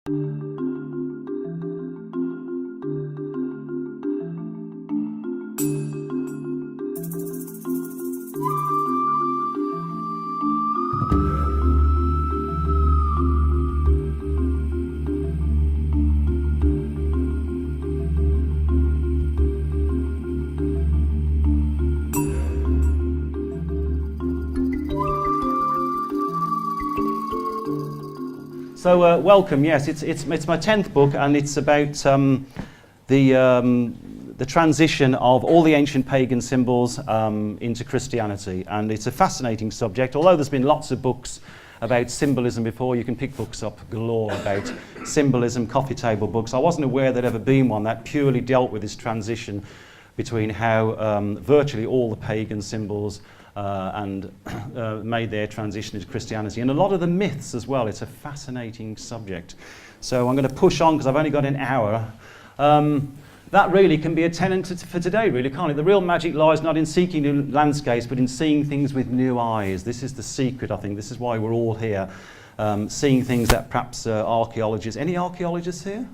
So welcome. Yes, it's my 10th book, and it's about the transition of all the ancient pagan symbols into Christianity, and it's a fascinating subject. Although there's been lots of books about symbolism before, you can pick books up galore about symbolism, coffee table books. I wasn't aware there'd ever been one that purely dealt with this transition between how virtually all the pagan symbols made their transition into Christianity, and a lot of the myths as well. It's a fascinating subject. So I'm going to push on because I've only got an hour. That really can be a tenet for today, really, can't it? The real magic lies not in seeking new landscapes, but in seeing things with new eyes. This is the secret, I think. This is why we're all here, seeing things that perhaps archaeologists... Any archaeologists here?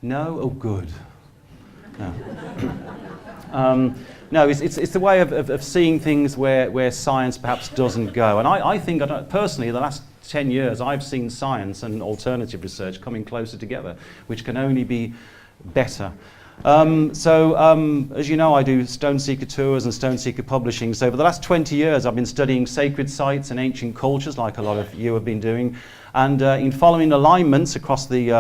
No? Oh, good. No. No, it's the way of seeing things where science perhaps doesn't go. And I think, personally, the last 10 years, I've seen science and alternative research coming closer together, which can only be better. As you know, I do Stone Seeker tours and Stone Seeker publishing. So for the last 20 years, I've been studying sacred sites and ancient cultures, like a lot of you have been doing. And in following alignments across the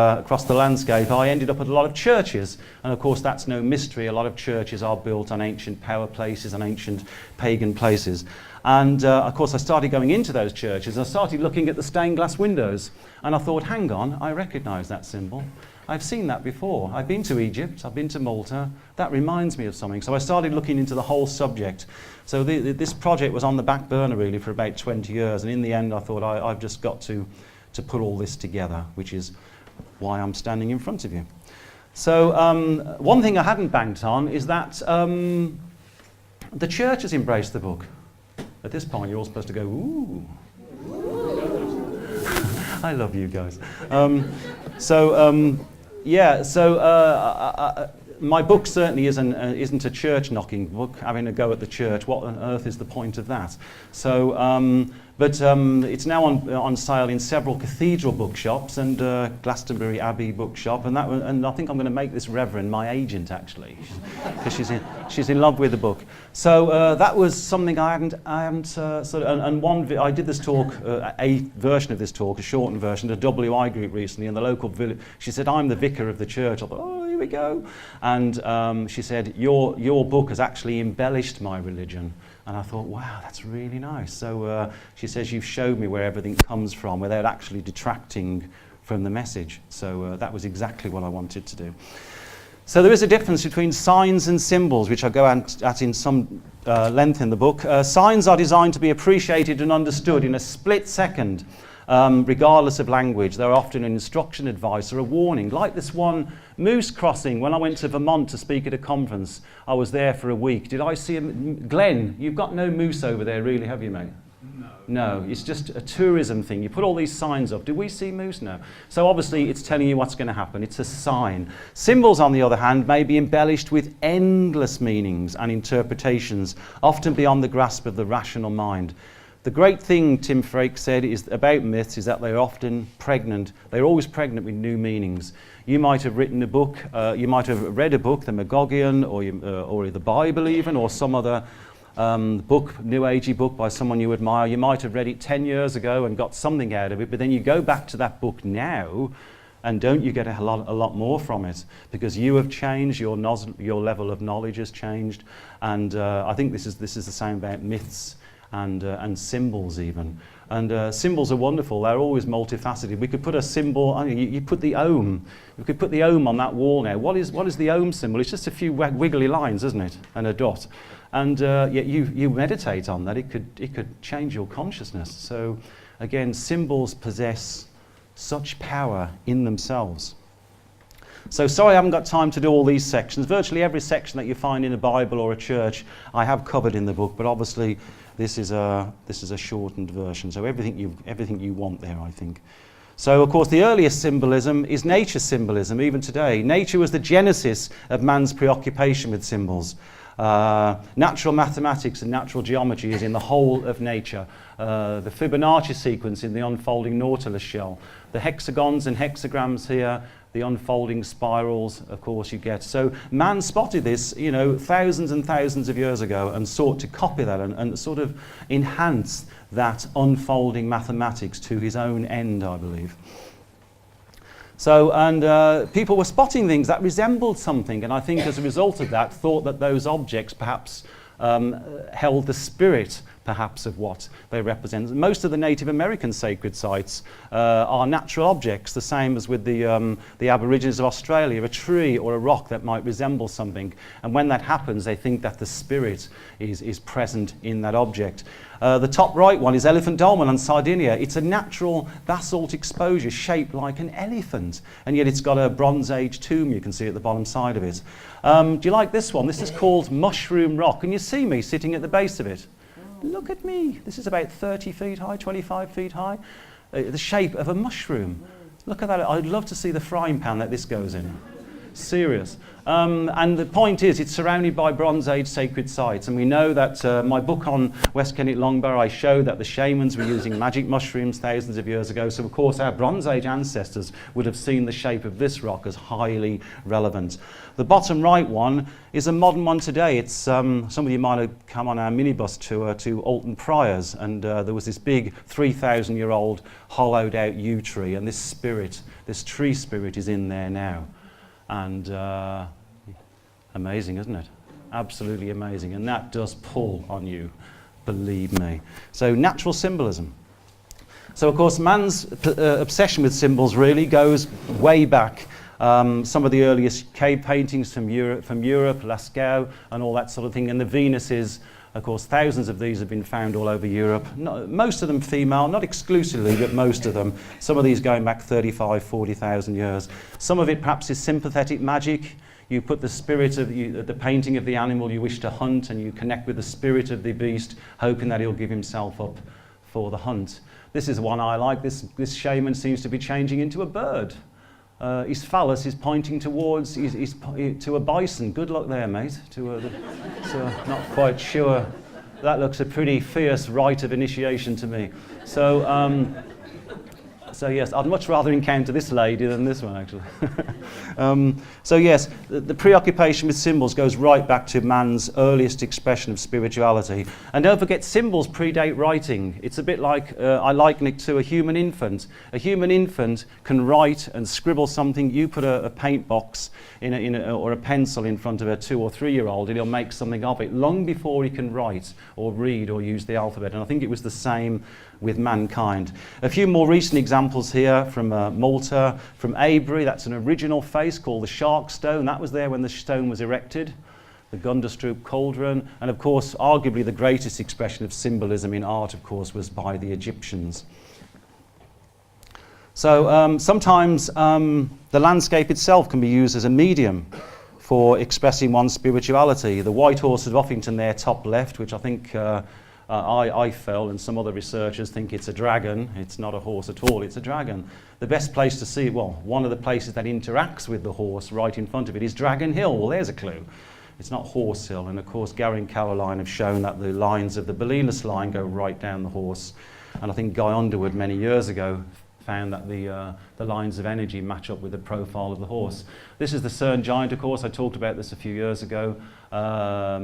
landscape, I ended up at a lot of churches. And of course, that's no mystery. A lot of churches are built on ancient power places and ancient pagan places. And of course, I started going into those churches. I started looking at the stained glass windows. And I thought, hang on, I recognize that symbol. I've seen that before. I've been to Egypt, I've been to Malta. That reminds me of something. So I started looking into the whole subject. So this project was on the back burner really for about 20 years. And in the end, I thought I've just got to put all this together, which is why I'm standing in front of you. So one thing I hadn't banked on is that the church has embraced the book. At this point, you're all supposed to go, ooh. I love you guys. My book certainly isn't a church knocking book, having a go at the church. What on earth is the point of that? It's now on sale in several cathedral bookshops and Glastonbury Abbey bookshop, and I think I'm going to make this Reverend my agent actually, because she's in love with the book. So that was something I hadn't I did this talk, a version of this talk, a shortened version, a WI group recently in the local village. She said, "I'm the vicar of the church." I thought, oh, here we go. And she said, your book has actually embellished my religion. And I thought, wow, that's really nice. So she says, you've showed me where everything comes from without actually detracting from the message. So that was exactly what I wanted to do. So there is a difference between signs and symbols, which I go at in some length in the book. Signs are designed to be appreciated and understood in a split second, regardless of language. They're often an instruction, advice, or a warning. Like this one, moose crossing. When I went to Vermont to speak at a conference, I was there for a week. Did I see a... Glenn, you've got no moose over there, really, have you, mate? No, it's just a tourism thing. You put all these signs up. Do we see moose? No. So obviously it's telling you what's going to happen. It's a sign. Symbols, on the other hand, may be embellished with endless meanings and interpretations, often beyond the grasp of the rational mind. The great thing, Tim Frake said, is about myths is that they're often pregnant. They're always pregnant with new meanings. You might have written a book, you might have read a book, the Magogian, or the Bible even, or some other book, New Agey book by someone you admire. You might have read it 10 years ago and got something out of it, but then you go back to that book now, and don't you get a lot more from it? Because you have changed, your level of knowledge has changed, and I think this is the same about myths and symbols even. And symbols are wonderful. They're always multifaceted. We could put a symbol. You put the ohm. We could put the ohm on that wall now. What is the ohm symbol? It's just a few wiggly lines, isn't it? And a dot. And yet you meditate on that. It could change your consciousness. So again, symbols possess such power in themselves. So sorry I haven't got time to do all these sections. Virtually every section that you find in a Bible or a church I have covered in the book, but obviously this is a shortened version. So everything you want there, I think. So, of course, the earliest symbolism is nature symbolism, even today. Nature was the genesis of man's preoccupation with symbols. Natural mathematics and natural geometry is in the whole of nature. The Fibonacci sequence in the unfolding nautilus shell. The hexagons and hexagrams here, the unfolding spirals, of course, you get. So man spotted this, you know, thousands and thousands of years ago and sought to copy that and sort of enhance that unfolding mathematics to his own end, I believe. So, and people were spotting things that resembled something, and I think as a result of that, thought that those objects perhaps held the spirit, perhaps, of what they represent. Most of the Native American sacred sites are natural objects, the same as with the Aborigines of Australia, a tree or a rock that might resemble something. And when that happens, they think that the spirit is present in that object. The top right one is Elephant Dolmen on Sardinia. It's a natural basalt exposure shaped like an elephant, and yet it's got a Bronze Age tomb you can see at the bottom side of it. Do you like this one? This is called Mushroom Rock, and you see me sitting at the base of it. Look at me. This is about 30 feet high, 25 feet high. The shape of a mushroom. Look at that. I'd love to see the frying pan that this goes in. Serious. And the point is, it's surrounded by Bronze Age sacred sites. And we know that my book on West Kennet Longbarrow, I show that the shamans were using magic mushrooms thousands of years ago. So, of course, our Bronze Age ancestors would have seen the shape of this rock as highly relevant. The bottom right one is a modern one today. It's some of you might have come on our minibus to Alton Priors, and there was this big 3,000-year-old hollowed out yew tree, and this spirit, this tree spirit, is in there now. And amazing, isn't it? Absolutely amazing. And that does pull on you, believe me. So natural symbolism. So, of course, man's obsession with symbols really goes way back. Some of the earliest cave paintings from Europe, Lascaux and all that sort of thing. And the Venuses, of course, thousands of these have been found all over Europe. Most of them female, not exclusively, but most of them. Some of these going back 35, 40,000 years. Some of it perhaps is sympathetic magic. You put the spirit of the painting of the animal you wish to hunt, and you connect with the spirit of the beast, hoping that he'll give himself up for the hunt. This is one I like. This shaman seems to be changing into a bird. His phallus is pointing towards to a bison. Good luck there, mate. So not quite sure. That looks a pretty fierce rite of initiation to me. So yes, I'd much rather encounter this lady than this one, actually. So yes, the preoccupation with symbols goes right back to man's earliest expression of spirituality. And don't forget, symbols predate writing. It's a bit like, I liken it to a human infant. A human infant can write and scribble something. You put a paint box or a pencil in front of a 2 or 3 year old, and he'll make something of it long before he can write or read or use the alphabet. And I think it was the same with mankind. A few more recent examples here from Malta, from Avebury. That's an original face called the Shark Stone. That was there when the stone was erected. The Gunderstroop Cauldron. And of course, arguably the greatest expression of symbolism in art, of course, was by the Egyptians. So sometimes the landscape itself can be used as a medium for expressing one's spirituality. The White Horse of Uffington there, top left, which I think I fell, and some other researchers think it's a dragon. It's not a horse at all, it's a dragon. The best place to see, well, one of the places that interacts with the horse right in front of it is Dragon Hill. Well, there's a clue. It's not Horse Hill. And of course, Gary and Caroline have shown that the lines of the Bolinas line go right down the horse. And I think Guy Underwood many years ago found that the lines of energy match up with the profile of the horse. This is the Cerne Giant, of course. I talked about this a few years ago. I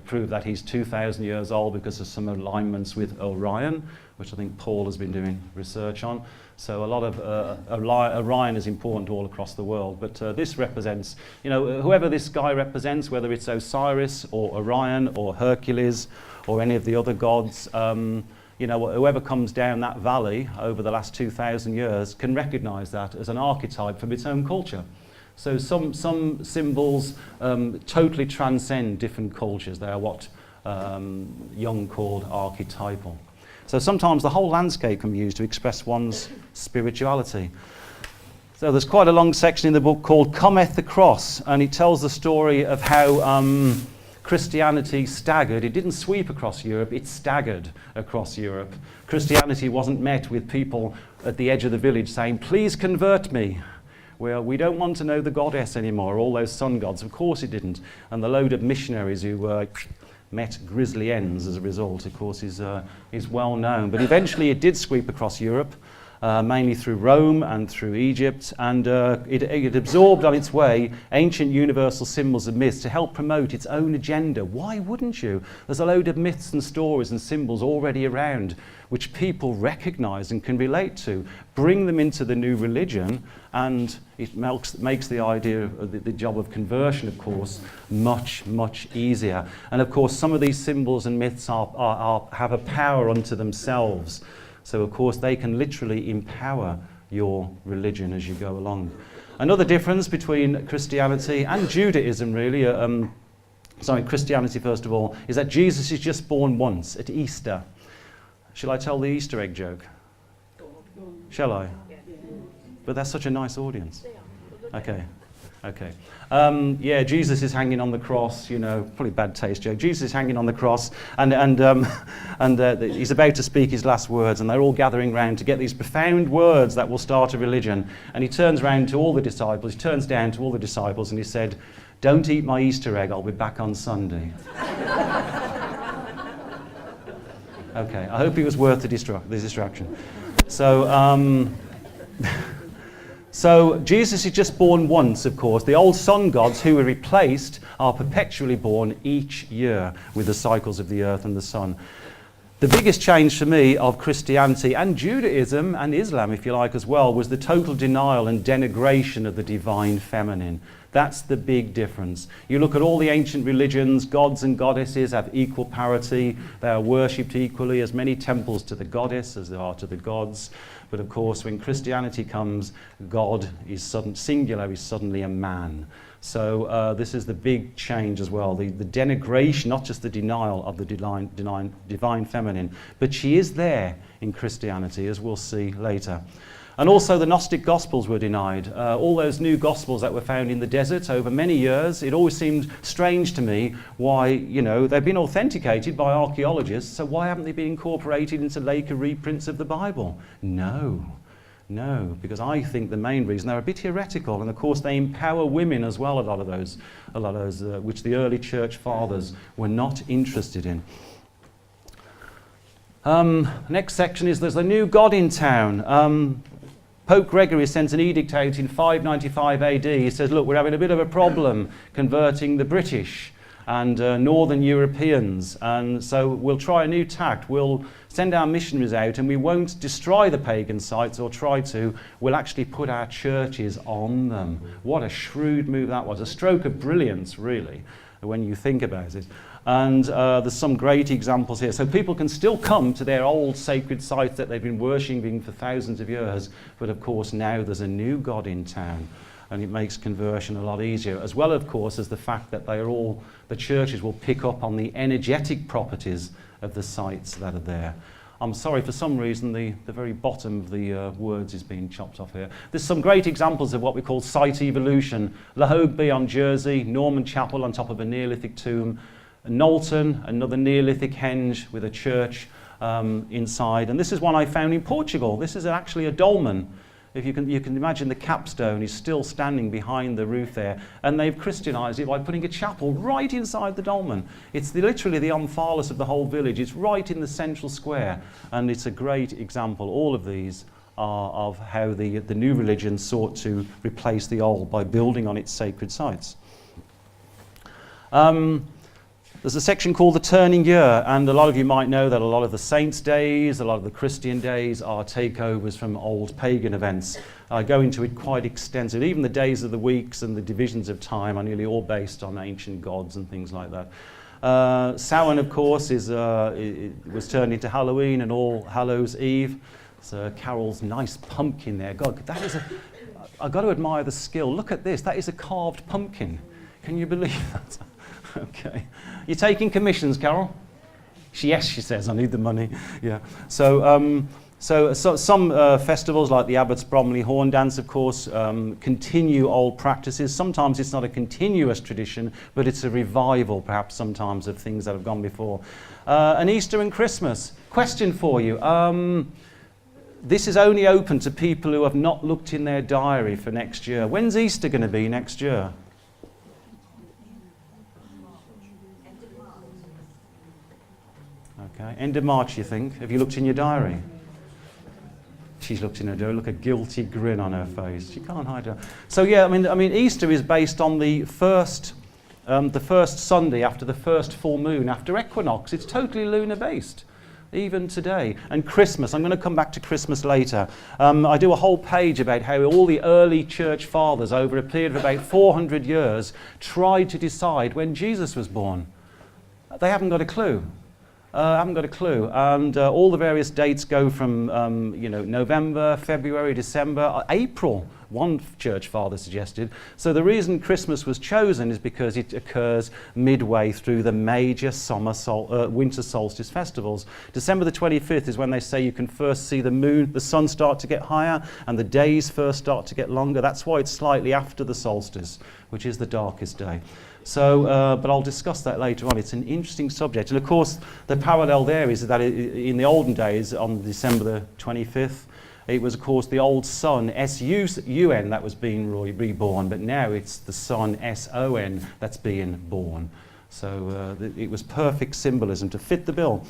proved that he's 2,000 years old because of some alignments with Orion, which I think Paul has been doing research on. So a lot of Orion is important all across the world. But this represents, you know, whoever this guy represents, whether it's Osiris or Orion or Hercules or any of the other gods, you know, whoever comes down that valley over the last 2,000 years can recognize that as an archetype from its own culture. So some symbols totally transcend different cultures. They are what Jung called archetypal. So sometimes the whole landscape can be used to express one's spirituality. So there's quite a long section in the book called Cometh the Cross, and it tells the story of how Christianity staggered. It didn't sweep across Europe, it staggered across Europe. Christianity wasn't met with people at the edge of the village saying, please convert me. Well, we don't want to know the goddess anymore, all those sun gods. Of course it didn't. And the load of missionaries who met grisly ends as a result, of course, is well known. But eventually it did sweep across Europe, mainly through Rome and through Egypt, and it absorbed on its way ancient universal symbols and myths to help promote its own agenda. Why wouldn't you? There's a load of myths and stories and symbols already around which people recognize and can relate to. Bring them into the new religion, and it makes the idea of the job of conversion, of course, much, much easier. And of course, some of these symbols and myths have a power unto themselves. So, of course, they can literally empower your religion as you go along. Another difference between Christianity and Judaism, really, Christianity first of all, is that Jesus is just born once at Easter. Shall I tell the Easter egg joke? Shall I? But that's such a nice audience. Okay. Jesus is hanging on the cross, probably bad taste joke. Jesus is hanging on the cross, and he's about to speak his last words, and they're all gathering round to get these profound words that will start a religion. And he turns round to all the disciples, he turns down to all the disciples, and he said, don't eat my Easter egg, I'll be back on Sunday. Okay, I hope it was worth the distraction. So Jesus is just born once, of course. The old sun gods who were replaced are perpetually born each year with the cycles of the earth and the sun. The biggest change for me of Christianity and Judaism and Islam, if you like, as well, was the total denial and denigration of the divine feminine. That's the big difference. You look at all the ancient religions, gods and goddesses have equal parity. They are worshipped equally, as many temples to the goddess as there are to the gods. But of course, when Christianity comes, God is singular, is suddenly a man. So this is the big change as well, the denigration, not just the denial of the divine feminine, but she is there in Christianity, as we'll see later. And also the Gnostic Gospels were denied. All those new Gospels that were found in the desert over many years, it always seemed strange to me why, they've been authenticated by archaeologists, so why haven't they been incorporated into later reprints of the Bible? No, because I think the main reason they're a bit heretical, and of course they empower women as well, a lot of those, which the early church fathers were not interested in. Next section is there's a new god in town. Pope Gregory sent an edict out in 595 AD. He says, look, we're having a bit of a problem converting the British and Northern Europeans, and so we'll try a new tact. We'll send our missionaries out, and we won't destroy the pagan sites or try to. We'll actually put our churches on them. What a shrewd move that was. A stroke of brilliance, really, when you think about it. And there's some great examples here. So people can still come to their old sacred sites that they've been worshipping for thousands of years, but of course now there's a new god in town, and it makes conversion a lot easier, as well, of course, as the fact that the churches will pick up on the energetic properties of the sites that are there. I'm sorry, for some reason the very bottom of the words is being chopped off here. There's some great examples of what we call site evolution. Lahogby on Jersey, Norman Chapel on top of a Neolithic tomb, Knowlton, another Neolithic henge with a church inside. And this is one I found in Portugal. This is actually a dolmen. If you can imagine, the capstone is still standing behind the roof there, and they've Christianized it by putting a chapel right inside the dolmen. It's literally the omphalos of the whole village. It's right in the central square, and it's a great example. All of these are of how the new religion sought to replace the old by building on its sacred sites. There's a section called the Turning Year, and a lot of you might know that a lot of the saints' days, a lot of the Christian days are takeovers from old pagan events. I go into it quite extensively. Even the days of the weeks and the divisions of time are nearly all based on ancient gods and things like that. Samhain, of course, was turned into Halloween and All Hallows Eve. So Carol's nice pumpkin there. God, I've got to admire the skill. Look at this. That is a carved pumpkin. Can you believe that? Okay. You're taking commissions, Carol? Yes, she says. I need the money. Yeah. So So some festivals like the Abbots Bromley Horn Dance, of course, continue old practices. Sometimes it's not a continuous tradition, but it's a revival, perhaps sometimes, of things that have gone before. And Easter and Christmas. Question for you. This is only open to people who have not looked in their diary for next year. When's Easter going to be next year? Okay, end of March, you think? Have you looked in your diary? She's looked in her diary. Look, a guilty grin on her face. She can't hide her. So yeah, I mean, Easter is based on the first Sunday after the first full moon after equinox. It's totally lunar based, even today. And Christmas, I'm going to come back to Christmas later. I do a whole page about how all the early church fathers, over a period of about 400 years, tried to decide when Jesus was born. They haven't got a clue. And all the various dates go from November, February, December, April, one church father suggested. So the reason Christmas was chosen is because it occurs midway through the major winter solstice festivals. December the 25th is when they say you can first see the sun start to get higher and the days first start to get longer. That's why it's slightly after the solstice, which is the darkest day. So, but I'll discuss that later on. It's an interesting subject. And of course, the parallel there is that in the olden days, on December the 25th, it was, of course, the old sun, S-U-N, that was being reborn. But now it's the sun, S-O-N, that's being born. So it was perfect symbolism to fit the bill.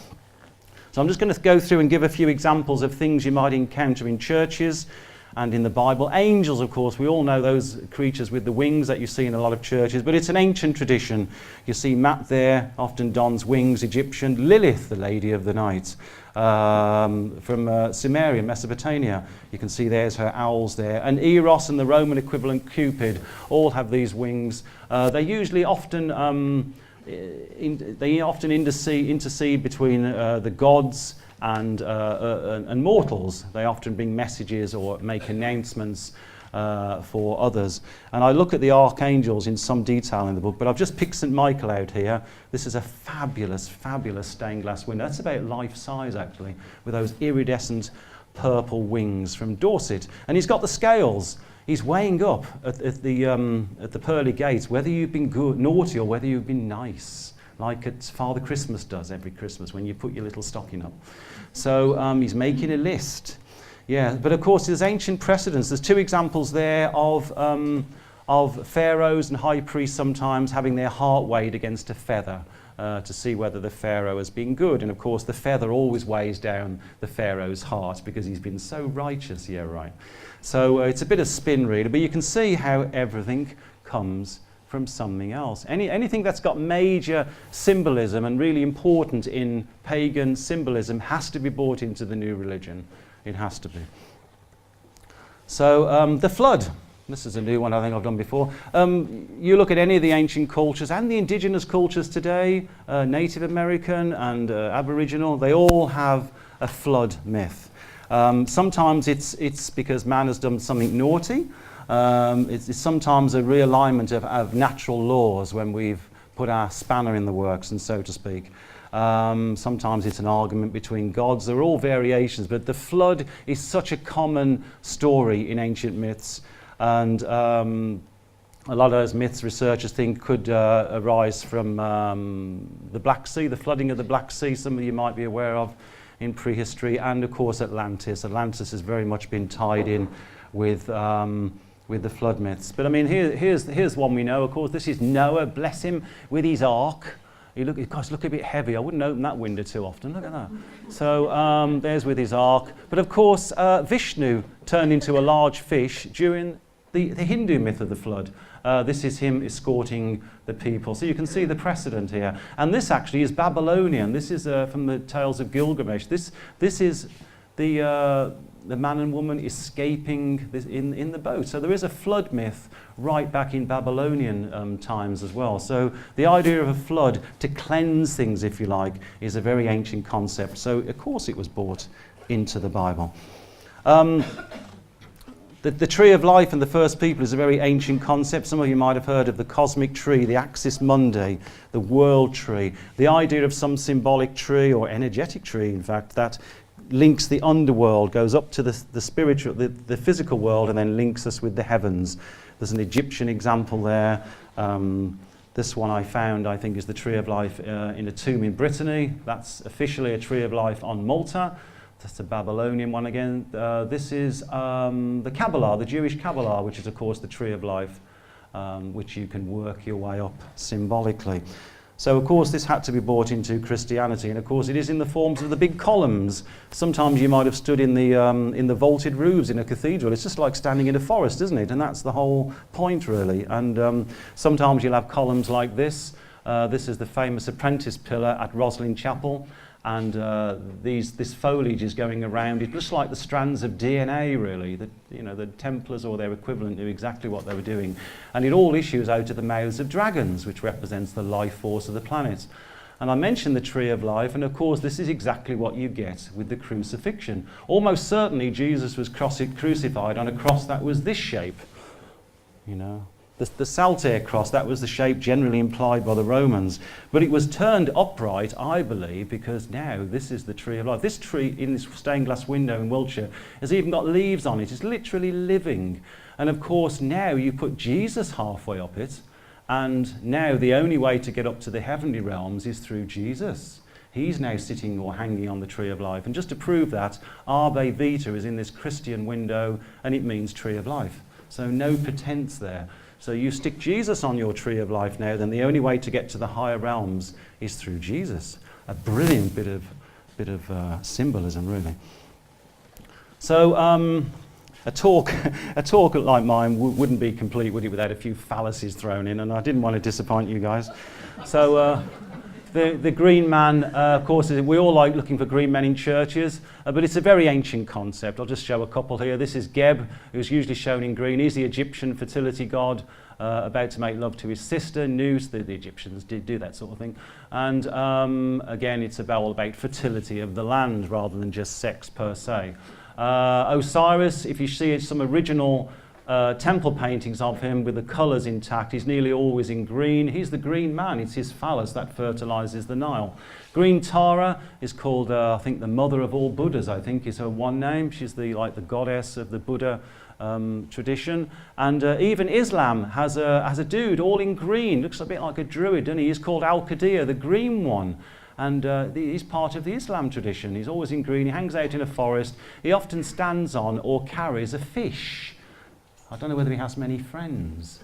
So I'm just going to go through and give a few examples of things you might encounter in churches and in the Bible. Angels, of course, we all know those creatures with the wings that you see in a lot of churches, but it's an ancient tradition. You see Matt there, often dons wings, Egyptian. Lilith, the lady of the night, from Sumerian, Mesopotamia. You can see there's her owls there. And Eros and the Roman equivalent Cupid all have these wings. They usually often intercede between the gods and mortals. They often bring messages or make announcements for others. And I look at the archangels in some detail in the book, but I've just picked St. Michael out here. This is a fabulous, fabulous stained glass window. That's about life size, actually, with those iridescent purple wings from Dorset. And he's got the scales. He's weighing up at the pearly gates whether you've been good, naughty, or whether you've been nice, like Father Christmas does every Christmas when you put your little stocking up. So he's making a list. Yeah, but of course there's ancient precedents. There's two examples there of pharaohs and high priests sometimes having their heart weighed against a feather to see whether the pharaoh has been good. And of course the feather always weighs down the pharaoh's heart because he's been so righteous. Yeah, right. So it's a bit of spin really, but you can see how everything comes from something else. Anything that's got major symbolism and really important in pagan symbolism has to be brought into the new religion. It has to be. So the flood. This is a new one I think I've done before. You look at any of the ancient cultures and the indigenous cultures today, Native American and Aboriginal, they all have a flood myth. Sometimes it's because man has done something naughty. It's sometimes a realignment of natural laws when we've put our spanner in the works, and so to speak. Sometimes it's an argument between gods. They're all variations, but the flood is such a common story in ancient myths, and a lot of those myths researchers think could arise from the Black Sea, the flooding of the Black Sea, some of you might be aware of in prehistory, and of course Atlantis. Atlantis has very much been tied in with the flood myths. But I mean, here's one we know, of course. This is Noah, bless him, with his ark. Gosh, look a bit heavy. I wouldn't open that window too often. Look at that. So there's with his ark. But of course, Vishnu turned into a large fish during the Hindu myth of the flood. This is him escorting the people. So you can see the precedent here. And this actually is Babylonian. This is from the Tales of Gilgamesh. This is the man and woman escaping in the boat. So there is a flood myth right back in Babylonian times as well. So the idea of a flood to cleanse things, if you like, is a very ancient concept. So of course it was brought into the Bible. The tree of life in the first people is a very ancient concept. Some of you might have heard of the cosmic tree, the axis mundi, the world tree, the idea of some symbolic tree or energetic tree, in fact, that links the underworld, goes up to the spiritual, the physical world, and then links us with the heavens. There's an Egyptian example there. This one I found, I think, is the Tree of Life in a tomb in Brittany. That's officially a Tree of Life on Malta. That's the Babylonian one again. This is the Kabbalah, the Jewish Kabbalah, which is, of course, the Tree of Life, which you can work your way up symbolically. So, of course, this had to be brought into Christianity, and, of course, it is in the forms of the big columns. Sometimes you might have stood in the vaulted roofs in a cathedral. It's just like standing in a forest, isn't it? And that's the whole point, really. And sometimes you'll have columns like this. This is the famous apprentice pillar at Roslin Chapel. And this foliage is going around. It looks like the strands of DNA, really. The Templars or their equivalent knew exactly what they were doing. And it all issues out of the mouths of dragons, which represents the life force of the planet. And I mentioned the Tree of Life, and of course this is exactly what you get with the crucifixion. Almost certainly Jesus was crucified on a cross that was this shape. The Saltaire cross, that was the shape generally implied by the Romans. But it was turned upright, I believe, because now this is the Tree of Life. This tree in this stained glass window in Wiltshire has even got leaves on it. It's literally living. And of course now you put Jesus halfway up it, and now the only way to get up to the heavenly realms is through Jesus. He's now sitting or hanging on the Tree of Life. And just to prove that, Arbe Vita is in this Christian window, and it means Tree of Life. So no pretense there. So you stick Jesus on your Tree of Life now, then the only way to get to the higher realms is through Jesus. A brilliant bit of symbolism, really. So a talk like mine wouldn't be complete, would it, without a few fallacies thrown in, and I didn't want to disappoint you guys. So the green man, of course, we all like looking for green men in churches, but it's a very ancient concept. I'll just show a couple here. This is Geb, who's usually shown in green. He's the Egyptian fertility god, about to make love to his sister, Nous. The Egyptians did do that sort of thing. And again, it's all about fertility of the land rather than just sex per se. Osiris, if you see some original temple paintings of him with the colours intact, he's nearly always in green. He's the green man. It's his phallus that fertilises the Nile. Green Tara is called, I think, the mother of all Buddhas, I think is her one name. She's the goddess of the Buddha tradition. And even Islam has a dude all in green. Looks a bit like a druid, doesn't he? He's called Al-Qadir, the green one. And he's part of the Islam tradition. He's always in green. He hangs out in a forest. He often stands on or carries a fish. I don't know whether he has many friends.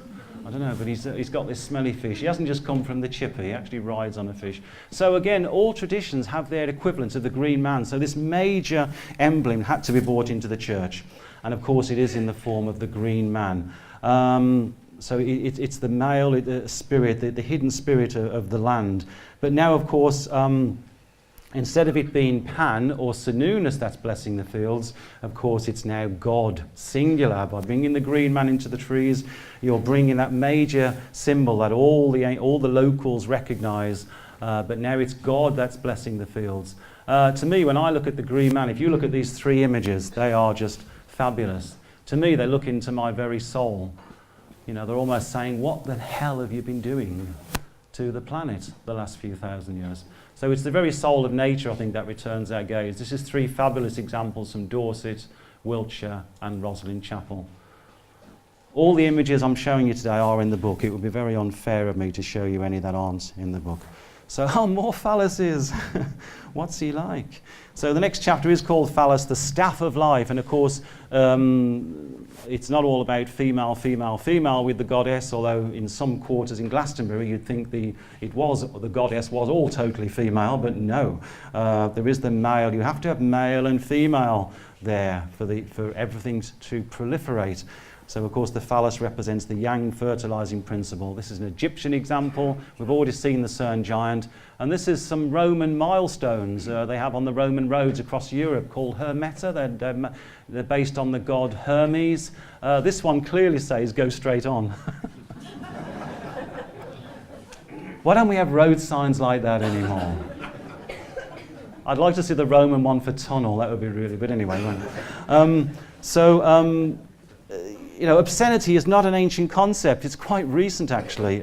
I don't know, but he's got this smelly fish. He hasn't just come from the chipper, he actually rides on a fish. So again, all traditions have their equivalents of the green man. So this major emblem had to be brought into the church. And of course it is in the form of the green man. So it's the male spirit, the hidden spirit of the land. But now, of course, instead of it being Pan or Sinunus that's blessing the fields, of course it's now God, singular. By bringing the green man into the trees, you're bringing that major symbol that all the locals recognise, but now it's God that's blessing the fields. To me, when I look at the green man, if you look at these three images, they are just fabulous. To me, they look into my very soul. They're almost saying, what the hell have you been doing to the planet the last few thousand years? So it's the very soul of nature, I think, that returns our gaze. This is three fabulous examples from Dorset, Wiltshire and Roslin Chapel. All the images I'm showing you today are in the book. It would be very unfair of me to show you any that aren't in the book. So, more phalluses. What's he like? So the next chapter is called Phallus, the Staff of Life. And of course, it's not all about female, female, female with the goddess, although in some quarters in Glastonbury you'd think the goddess was all totally female, but no. There is the male. You have to have male and female there for everything to proliferate. So, of course, the phallus represents the yang fertilizing principle. This is an Egyptian example. We've already seen the Cerne Giant. And this is some Roman milestones they have on the Roman roads across Europe called Hermeta. They're based on the god Hermes. This one clearly says, go straight on. Why don't we have road signs like that anymore? I'd like to see the Roman one for tunnel. That would be really, but anyway. Obscenity is not an ancient concept. It's quite recent, actually.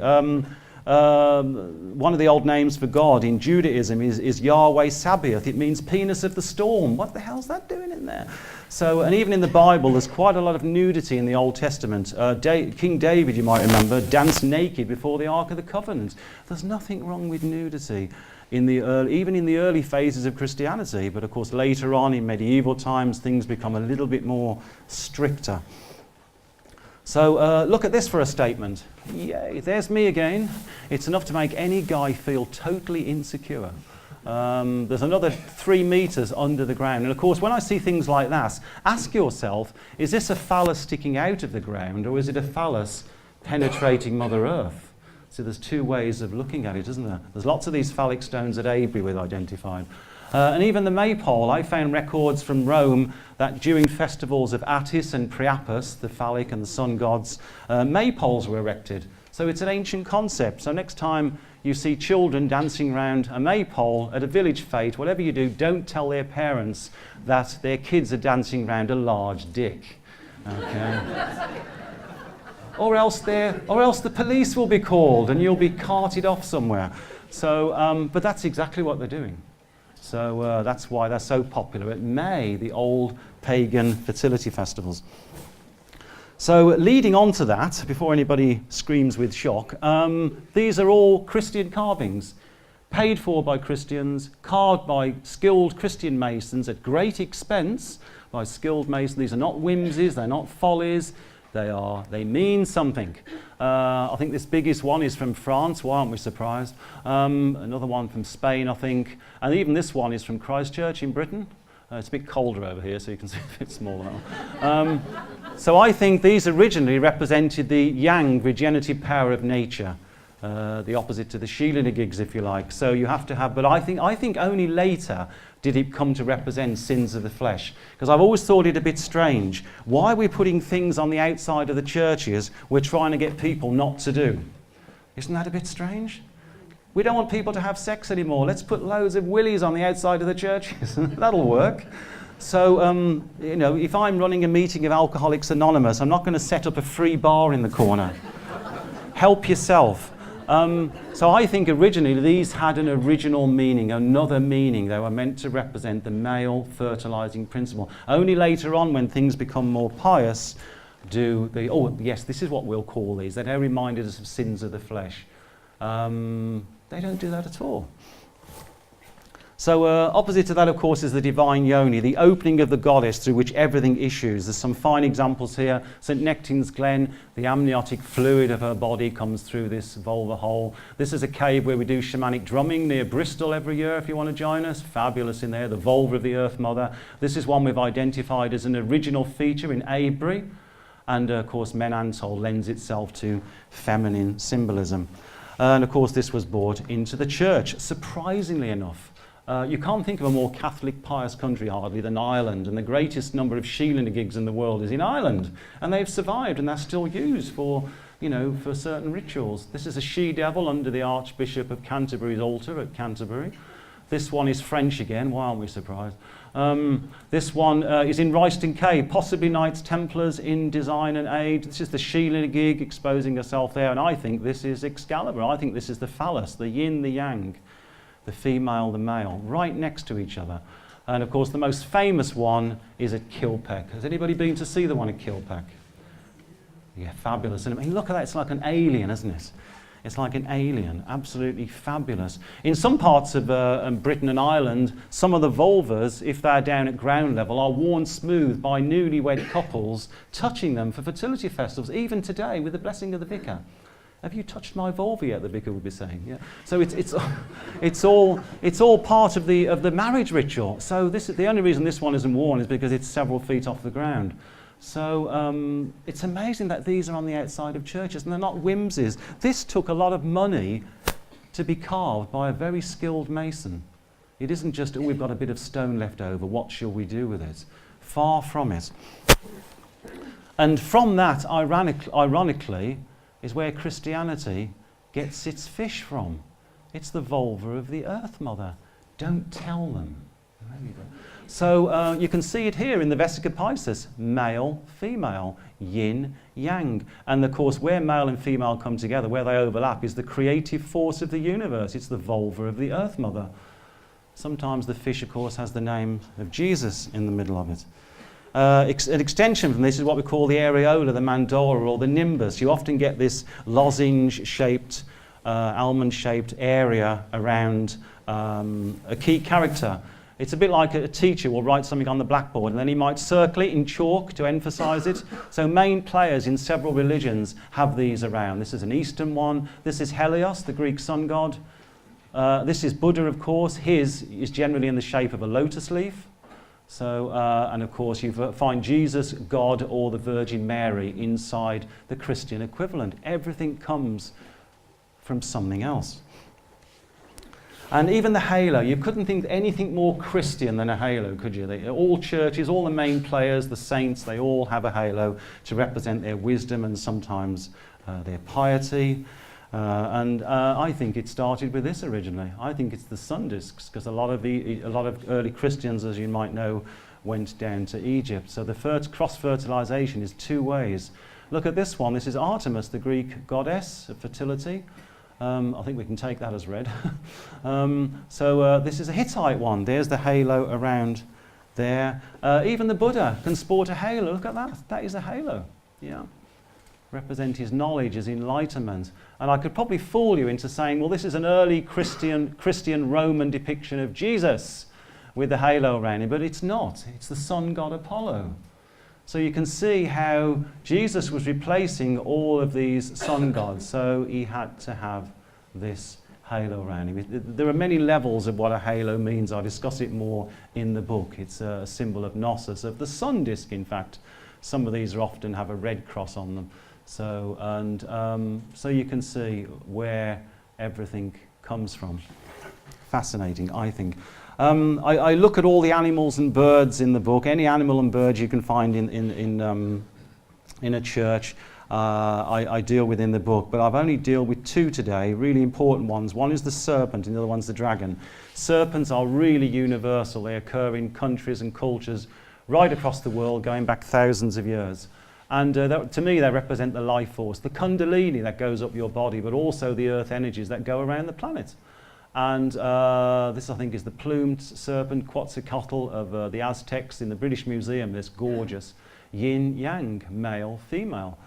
one of the old names for God in Judaism is Yahweh Sabaoth. It means penis of the storm. What the hell's that doing in there? So, and even in the Bible, there's quite a lot of nudity in the Old Testament. King David, you might remember, danced naked before the Ark of the Covenant. There's nothing wrong with nudity, even in the early phases of Christianity. But of course, later on in medieval times, things become a little bit more stricter. So look at this for a statement. Yay, there's me again. It's enough to make any guy feel totally insecure. There's another 3 meters under the ground. And of course, when I see things like that, ask yourself, is this a phallus sticking out of the ground, or is it a phallus penetrating Mother Earth? So there's 2 ways of looking at it, isn't there? There's lots of these phallic stones at Avebury we've identified. And even the maypole, I found records from Rome that during festivals of Attis and Priapus, the phallic and the sun gods, maypoles were erected. So it's an ancient concept. So next time you see children dancing around a maypole at a village fete, whatever you do, don't tell their parents that their kids are dancing around a large dick. Okay? or else the police will be called and you'll be carted off somewhere. So, but that's exactly what they're doing. So that's why they're so popular at May, the old pagan fertility festivals. So leading on to that, before anybody screams with shock, these are all Christian carvings, paid for by Christians, carved by skilled Christian masons at great expense by skilled masons. These are not whimsies, they're not follies, they mean something. I think this biggest one is from France. Why aren't we surprised? Another one from Spain, I think. And even this one is from Christchurch in Britain. It's a bit colder over here, so you can see a bit smaller. So I think these originally represented the yang, regenerative power of nature, the opposite to the Sheela-na-gigs, if you like. So you have to have, but I think only later did it come to represent sins of the flesh. Because I've always thought it a bit strange. Why are we putting things on the outside of the churches we're trying to get people not to do? Isn't that a bit strange? We don't want people to have sex anymore. Let's put loads of willies on the outside of the churches. That'll work. So, you know, if I'm running a meeting of Alcoholics Anonymous, I'm not going to set up a free bar in the corner. Help yourself. So I think originally these had an original meaning, another meaning. They were meant to represent the male fertilizing principle. Only later on, when things become more pious, do they, oh yes, this is what we'll call these. They now reminded us of sins of the flesh. They don't do that at all. So opposite to that, of course, is the divine yoni, the opening of the goddess through which everything issues. There's some fine examples here. St. Nectine's Glen, the amniotic fluid of her body comes through this vulva hole. This is a cave where we do shamanic drumming near Bristol every year, if you want to join us. Fabulous in there, the vulva of the Earth Mother. This is one we've identified as an original feature in Avebury. And, of course, Menantol lends itself to feminine symbolism. And, of course, this was brought into the church, surprisingly enough. You can't think of a more Catholic pious country hardly than Ireland, and the greatest number of Sheela-na-gigs in the world is in Ireland, and they've survived and they're still used for, you know, for certain rituals. This is a she-devil under the Archbishop of Canterbury's altar at Canterbury. This one is French again, why aren't we surprised? This one is in Royston Cave, possibly Knights Templars in design and age. This is the Sheela-na-gig exposing herself there, and I think this is Excalibur. I think this is the phallus, the yin, the yang, the female, the male, right next to each other. And of course the most famous one is at Kilpeck. Has anybody been to see the one at Kilpeck? Yeah, fabulous. And I mean, look at that, it's like an alien, isn't it? It's like an alien, absolutely fabulous. In some parts of Britain and Ireland, some of the vulvas, if they're down at ground level, are worn smooth by newlywed couples touching them for fertility festivals, even today with the blessing of the vicar. Have you touched my vulva yet? The vicar would be saying. Yeah. So it's all part of the marriage ritual. So this is the only reason this one isn't worn is because it's several feet off the ground. So it's amazing that these are on the outside of churches and they're not whimsies. This took a lot of money to be carved by a very skilled mason. It isn't just, oh, we've got a bit of stone left over, what shall we do with it? Far from it. And from that, ironically, is where Christianity gets its fish from. It's the vulva of the Earth Mother. Don't tell them. So you can see it here in the vesica Piscis, male, female, yin, yang. And of course, where male and female come together, where they overlap, is the creative force of the universe. It's the vulva of the Earth Mother. Sometimes the fish, of course, has the name of Jesus in the middle of it. An extension from this is what we call the areola, the mandola, or the nimbus. You often get this lozenge-shaped, almond-shaped area around a key character. It's a bit like a teacher will write something on the blackboard and then he might circle it in chalk to emphasize it. So main players in several religions have these around. This is an Eastern one. This is Helios, the Greek sun god. This is Buddha, of course. His is generally in the shape of a lotus leaf. So, and of course you find Jesus, God, or the Virgin Mary inside the Christian equivalent. Everything comes from something else. And even the halo, you couldn't think anything more Christian than a halo, could you? All churches, all the main players, the saints, they all have a halo to represent their wisdom and sometimes their piety. I think it started with this originally. I think it's the sun discs, because a lot of early Christians, as you might know, went down to Egypt. So the cross-fertilization is two ways. Look at this one. This is Artemis, the Greek goddess of fertility. I think we can take that as read. This is a Hittite one. There's the halo around there. Even the Buddha can sport a halo. Look at that. That is a halo. Yeah. Represent his knowledge, his enlightenment. And I could probably fool you into saying, well, this is an early Christian Roman depiction of Jesus with the halo around him, but it's not. It's the sun god Apollo. So you can see how Jesus was replacing all of these sun gods, so he had to have this halo around him. There are many levels of what a halo means. I discuss it more in the book. It's a symbol of Gnosis, of the sun disk, in fact. Some of these often have a red cross on them. So you can see where everything comes from. Fascinating, I think. I look at all the animals and birds in the book. Any animal and bird you can find in a church, I deal with in the book. But I've only dealt with two today, really important ones. One is the serpent, and the other one's the dragon. Serpents are really universal. They occur in countries and cultures right across the world, going back thousands of years. And to me, they represent the life force, the kundalini that goes up your body, but also the earth energies that go around the planet. And this, I think, is the plumed serpent, Quetzalcoatl of the Aztecs in the British Museum. This gorgeous yin-yang, male, female.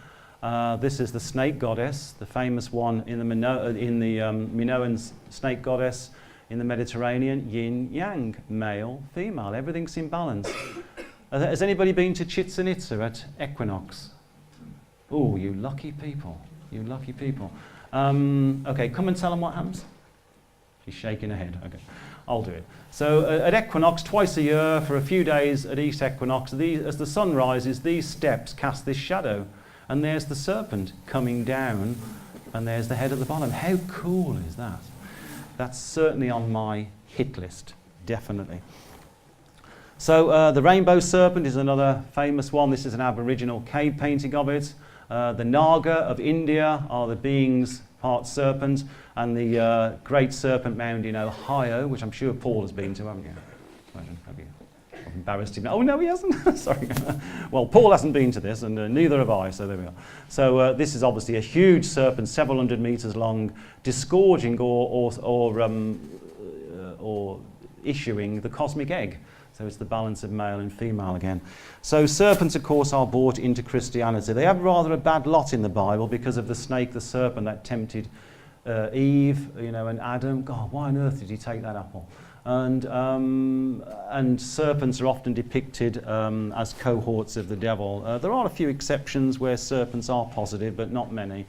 This is the snake goddess, the famous one in the Minoan snake goddess in the Mediterranean. Yin-yang, male, female. Everything's in balance. Has anybody been to Chichen Itza at equinox? Oh, you lucky people. You lucky people. Okay, come and tell them what happens. She's shaking her head. Okay, I'll do it. So at equinox, twice a year, for a few days at east equinox, as the sun rises, these steps cast this shadow. And there's the serpent coming down, and there's the head at the bottom. How cool is that? That's certainly on my hit list, definitely. So the rainbow serpent is another famous one. This is an Aboriginal cave painting of it. The Naga of India are the beings, part serpent, and the great serpent mound in Ohio, which I'm sure Paul has been to, haven't you? Imagine, have you? I've embarrassed him. Oh, no, he hasn't. Sorry. Well, Paul hasn't been to this, and neither have I, so there we are. So this is obviously a huge serpent, several hundred meters long, disgorging or issuing the cosmic egg. So it's the balance of male and female again. So serpents, of course, are brought into Christianity. They have rather a bad lot in the Bible because of the snake, the serpent that tempted Eve, and Adam. God, why on earth did he take that apple? And serpents are often depicted as cohorts of the devil. There are a few exceptions where serpents are positive, but not many.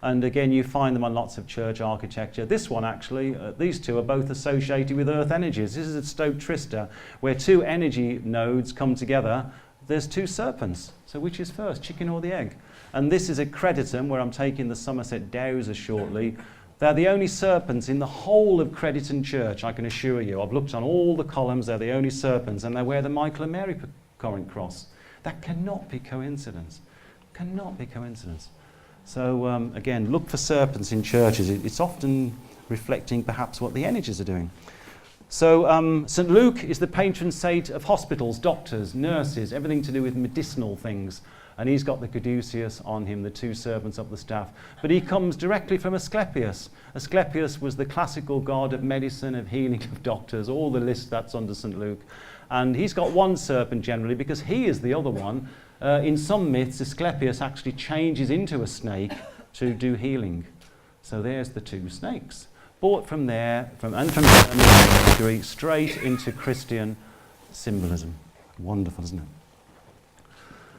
And again, you find them on lots of church architecture. This one, actually, these two are both associated with earth energies. This is at Stoke Trista, where two energy nodes come together. There's two serpents. So which is first, chicken or the egg? And this is at Crediton, where I'm taking the Somerset Dowser shortly. They're the only serpents in the whole of Crediton Church, I can assure you. I've looked on all the columns. They're the only serpents, and they wear the Michael and Mary current cross. That cannot be coincidence. Cannot be coincidence. So again, look for serpents in churches. It's often reflecting perhaps what the energies are doing. So St. Luke is the patron saint of hospitals, doctors, nurses, everything to do with medicinal things. And he's got the caduceus on him, the two servants of the staff. But he comes directly from Asclepius. Asclepius was the classical god of medicine, of healing, of doctors, all the list that's under St. Luke. And he's got one serpent generally because he is the other one. In some myths, Asclepius actually changes into a snake to do healing. So there's the two snakes. Bought from there, from Germany, straight into Christian symbolism. Wonderful, isn't it?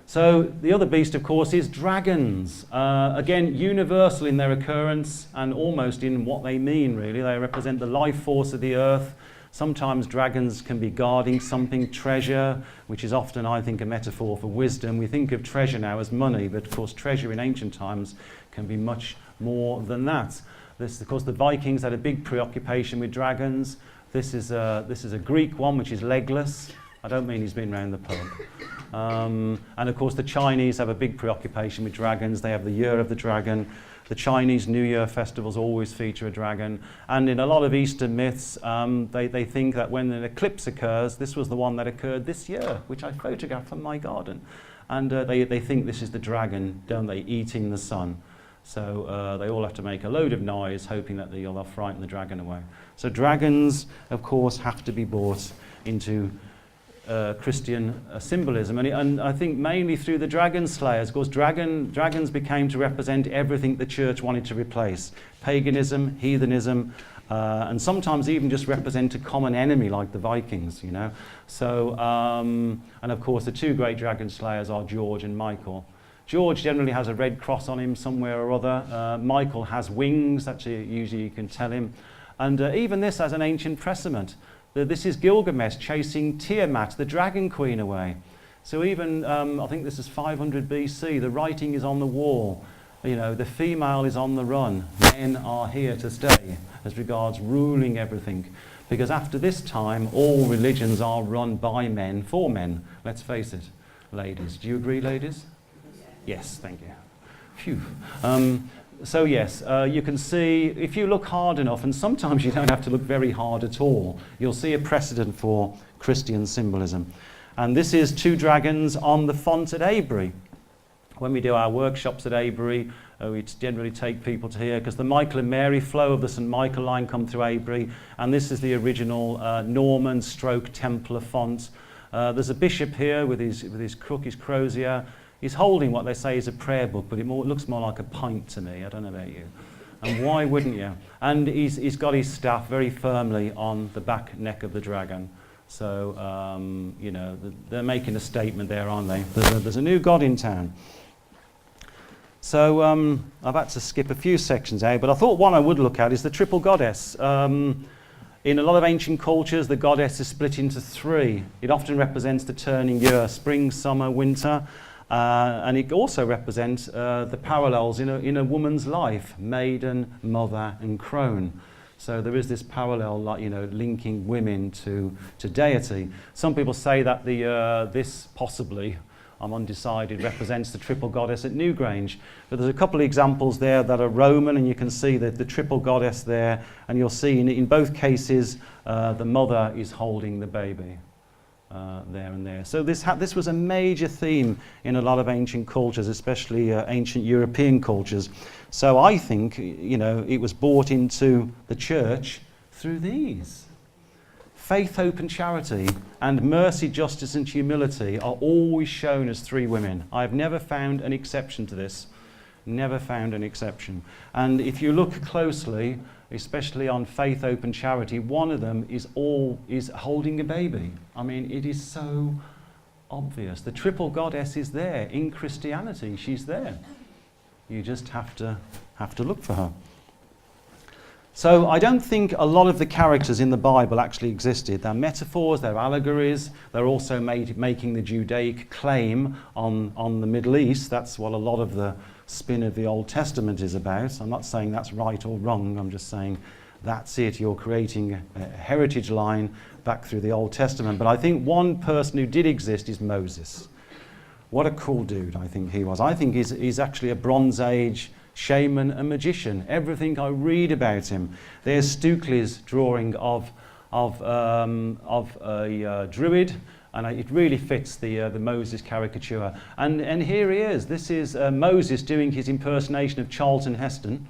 So the other beast, of course, is dragons. Again, universal in their occurrence and almost in what they mean, really. They represent the life force of the earth. Sometimes dragons can be guarding something, treasure, which is often, I think, a metaphor for wisdom. We think of treasure now as money, but of course treasure in ancient times can be much more than that. This, of course, the Vikings had a big preoccupation with dragons. This is a Greek one, which is legless. I don't mean he's been around the pub. And of course the Chinese have a big preoccupation with dragons. They have the Year of the Dragon. The Chinese New Year festivals always feature a dragon. And in a lot of Eastern myths, they think that when an eclipse occurs, this was the one that occurred this year, which I photographed from my garden. And they think this is the dragon, don't they, eating the sun. So they all have to make a load of noise, hoping that they'll frighten the dragon away. So dragons, of course, have to be brought into Christian symbolism, and I think mainly through the dragon slayers. Of course, dragons became to represent everything the church wanted to replace: paganism, heathenism, and sometimes even just represent a common enemy like the Vikings, you know. So, and of course, the two great dragon slayers are George and Michael. George generally has a red cross on him somewhere or other. Michael has wings, that usually you can tell him. And even this has an ancient precedent. This is Gilgamesh chasing Tiamat, the dragon queen, away. So even, I think this is 500 BC, the writing is on the wall. You know, the female is on the run. Men are here to stay as regards ruling everything. Because after this time, all religions are run by men, for men. Let's face it, ladies. Do you agree, ladies? Yes, thank you. Phew. So yes, you can see, if you look hard enough, and sometimes you don't have to look very hard at all, you'll see a precedent for Christian symbolism. And this is two dragons on the font at Avebury. When we do our workshops at Avebury, we generally take people to here, because the Michael and Mary flow of the St. Michael line come through Avebury, and this is the original Norman stroke Templar font. There's a bishop here with his crook, his crozier. He's holding what they say is a prayer book, but it looks more like a pint to me. I don't know about you. And why wouldn't you? And he's got his staff very firmly on the back neck of the dragon. So, you know, they're making a statement there, aren't they? There's a new god in town. So I've had to skip a few sections out, but I thought one I would look at is the triple goddess. In a lot of ancient cultures, the goddess is split into three. It often represents the turning year, spring, summer, winter. And it also represents the parallels in a woman's life: maiden, mother, and crone. So there is this parallel, like, you know, linking women to deity. Some people say that this possibly, I'm undecided, represents the triple goddess at Newgrange. But there's a couple of examples there that are Roman, and you can see the triple goddess there, and you'll see in both cases the mother is holding the baby. There and there. So this was a major theme in a lot of ancient cultures, especially ancient European cultures. So I think, you know, it was brought into the church through these. Faith, hope and charity, and mercy, justice and humility are always shown as three women. I've never found an exception to this. Never found an exception. And if you look closely, especially on faith, hope and charity, one of them is holding a baby. I mean, it is so obvious. The triple goddess is there in Christianity. She's there. You just have to look for her. So I don't think a lot of the characters in the Bible actually existed. They're metaphors, they're allegories. They're also making the Judaic claim on the Middle East. That's what a lot of the spin of the Old Testament is about. I'm not saying that's right or wrong. I'm just saying that's it. You're creating a heritage line back through the Old Testament. But I think one person who did exist is Moses. What a cool dude I think he was. I think he's actually a Bronze Age shaman and magician. Everything I read about him. There's Stukely's drawing of of a druid, and it really fits the Moses caricature. And here he is. This is Moses doing his impersonation of Charlton Heston,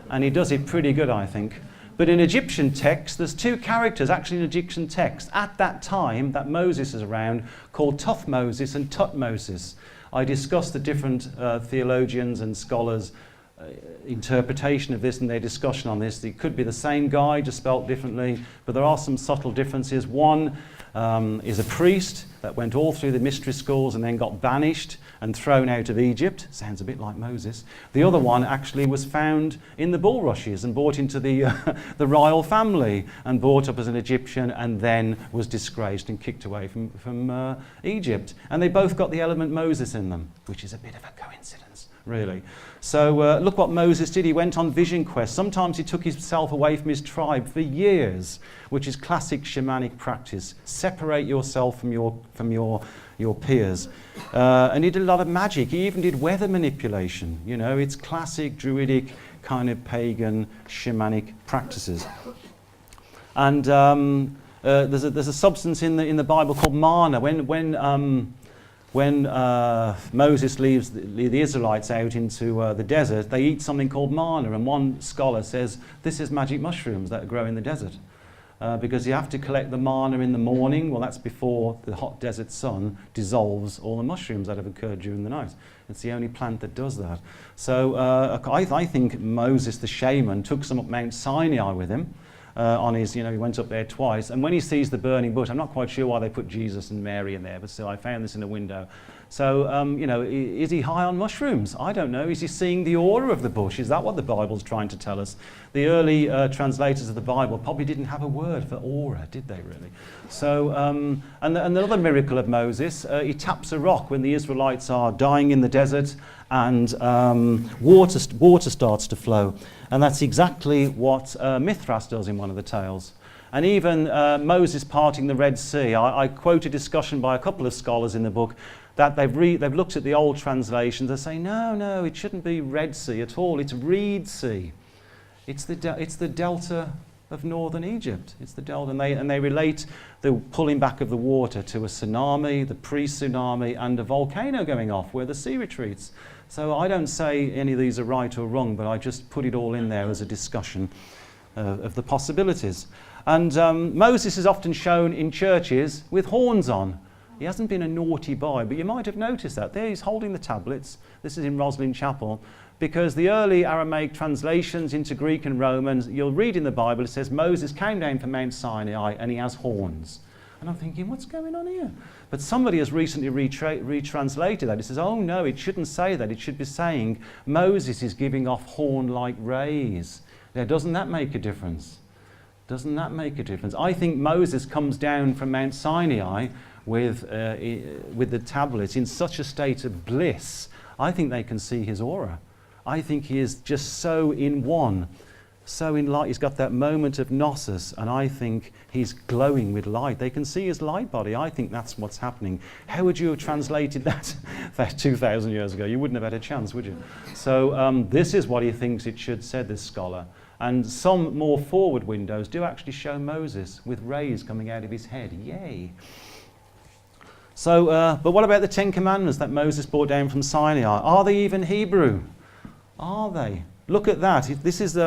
and he does it pretty good, I think. But in Egyptian text, there's two characters actually in Egyptian text at that time that Moses is around, called Tuthmosis and Tutmosis. I discussed the different theologians and scholars' interpretation of this and their discussion on this. It could be the same guy, just spelt differently, but there are some subtle differences. One is a priest that went all through the mystery schools and then got banished and thrown out of Egypt. Sounds a bit like Moses. The other one actually was found in the bulrushes and brought into the royal family and brought up as an Egyptian and then was disgraced and kicked away from Egypt. And they both got the element Moses in them, which is a bit of a coincidence, really. So look what Moses did. He went on vision quests. Sometimes he took himself away from his tribe for years, which is classic shamanic practice. Separate yourself from your peers. And he did a lot of magic. He even did weather manipulation. You know, it's classic druidic kind of pagan shamanic practices. And there's a substance in the Bible called manna. When Moses leaves the Israelites out into the desert, they eat something called manna, and one scholar says this is magic mushrooms that grow in the desert. Because you have to collect the manna in the morning. Well, that's before the hot desert sun dissolves all the mushrooms that have occurred during the night. It's the only plant that does that. So I think Moses, the shaman, took some up Mount Sinai with him. On his, he went up there twice, and when he sees the burning bush, I'm not quite sure why they put Jesus and Mary in there, but still I found this in a window. So, is he high on mushrooms? I don't know. Is he seeing the aura of the bush? Is that what the Bible's trying to tell us? The early translators of the Bible probably didn't have a word for aura, did they really? So, and another miracle of Moses, he taps a rock when the Israelites are dying in the desert, and water starts to flow. And that's exactly what Mithras does in one of the tales. And even Moses parting the Red Sea, I quote a discussion by a couple of scholars in the book that they've looked at the old translations. They say, no, it shouldn't be Red Sea at all. It's Reed Sea. It's the delta of northern Egypt. It's the delta, and they relate the pulling back of the water to a tsunami, the pre-tsunami, and a volcano going off where the sea retreats. So I don't say any of these are right or wrong, but I just put it all in there as a discussion of the possibilities. And Moses is often shown in churches with horns on. He hasn't been a naughty boy, but you might have noticed that. There he's holding the tablets. This is in Roslin Chapel. Because the early Aramaic translations into Greek and Roman, you'll read in the Bible, it says Moses came down from Mount Sinai and he has horns. And I'm thinking, what's going on here? But somebody has recently retranslated that. It says, oh no, it shouldn't say that. It should be saying Moses is giving off horn-like rays. Now, doesn't that make a difference? Doesn't that make a difference? I think Moses comes down from Mount Sinai with the tablets in such a state of bliss. I think they can see his aura. I think he is just so in one, so in light. He's got that moment of gnosis, and I think he's glowing with light. They can see his light body. I think that's what's happening. How would you have translated that 2,000 years ago? You wouldn't have had a chance, would you? So this is what he thinks it should, said this scholar. And some more forward windows do actually show Moses with rays coming out of his head. Yay! So, but what about the Ten Commandments that Moses brought down from Sinai? Are they even Hebrew? Are they? Look at that. This is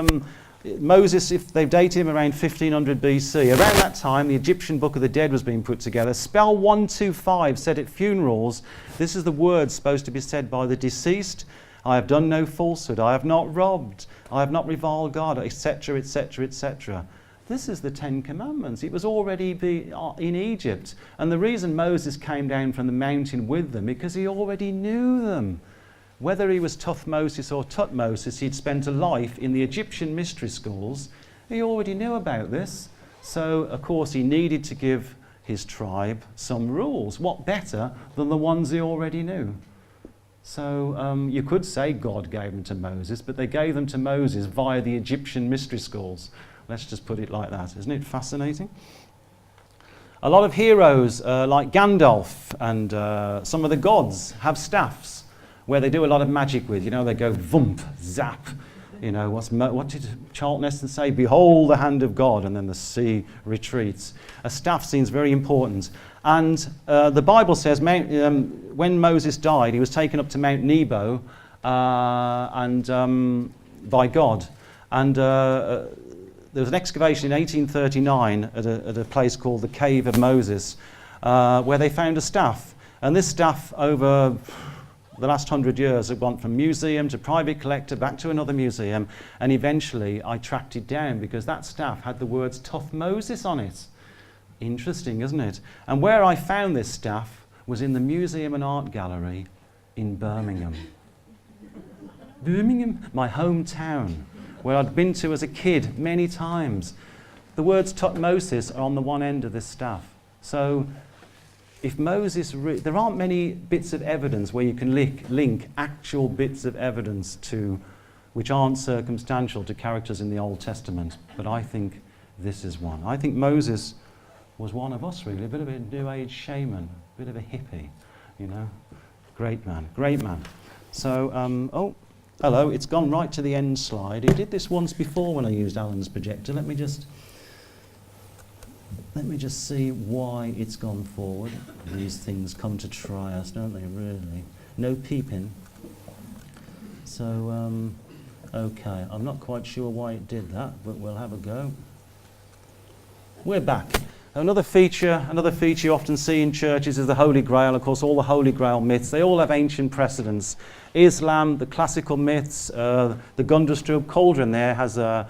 Moses, if they've dated him around 1500 BC. Around that time, the Egyptian Book of the Dead was being put together. Spell 125 said at funerals, this is the word supposed to be said by the deceased. I have done no falsehood. I have not robbed. I have not reviled God, etc., etc., etc. This is the Ten Commandments. It was already in Egypt. And the reason Moses came down from the mountain with them, because he already knew them. Whether he was Tuthmosis or Tutmosis, he'd spent a life in the Egyptian mystery schools. He already knew about this. So, of course, he needed to give his tribe some rules. What better than the ones he already knew? So you could say God gave them to Moses, but they gave them to Moses via the Egyptian mystery schools. Let's just put it like that. Isn't it fascinating? A lot of heroes like Gandalf and some of the gods have staffs where they do a lot of magic with. They go vump, zap, You know, what did Charlton Heston say? Behold the hand of God, and then the sea retreats. A staff seems very important. And the Bible says when Moses died, he was taken up to Mount Nebo by God. And there was an excavation in 1839 at a place called the Cave of Moses, where they found a staff. And this staff, over the last 100 years, have gone from museum to private collector, back to another museum, and eventually I tracked it down because that staff had the words Tough Moses on it. Interesting, isn't it? And where I found this staff was in the Museum and Art Gallery in Birmingham. Birmingham, my hometown, where I'd been to as a kid many times. The words Tutmosis are on the one end of this staff. So if Moses, there aren't many bits of evidence where you can link actual bits of evidence to, which aren't circumstantial, to characters in the Old Testament. But I think this is one. I think Moses was one of us, really, a bit of a New Age shaman, a bit of a hippie, you know. Great man, great man. So, oh, hello, it's gone right to the end slide. It did this once before when I used Alan's projector. Let me just see why it's gone forward. These things come to try us, don't they, really? No peeping. So, okay, I'm not quite sure why it did that, but we'll have a go. We're back. Another feature you often see in churches is the Holy Grail. Of course, all the Holy Grail myths, they all have ancient precedents. Islam, the classical myths, the Gunderstrup cauldron there has the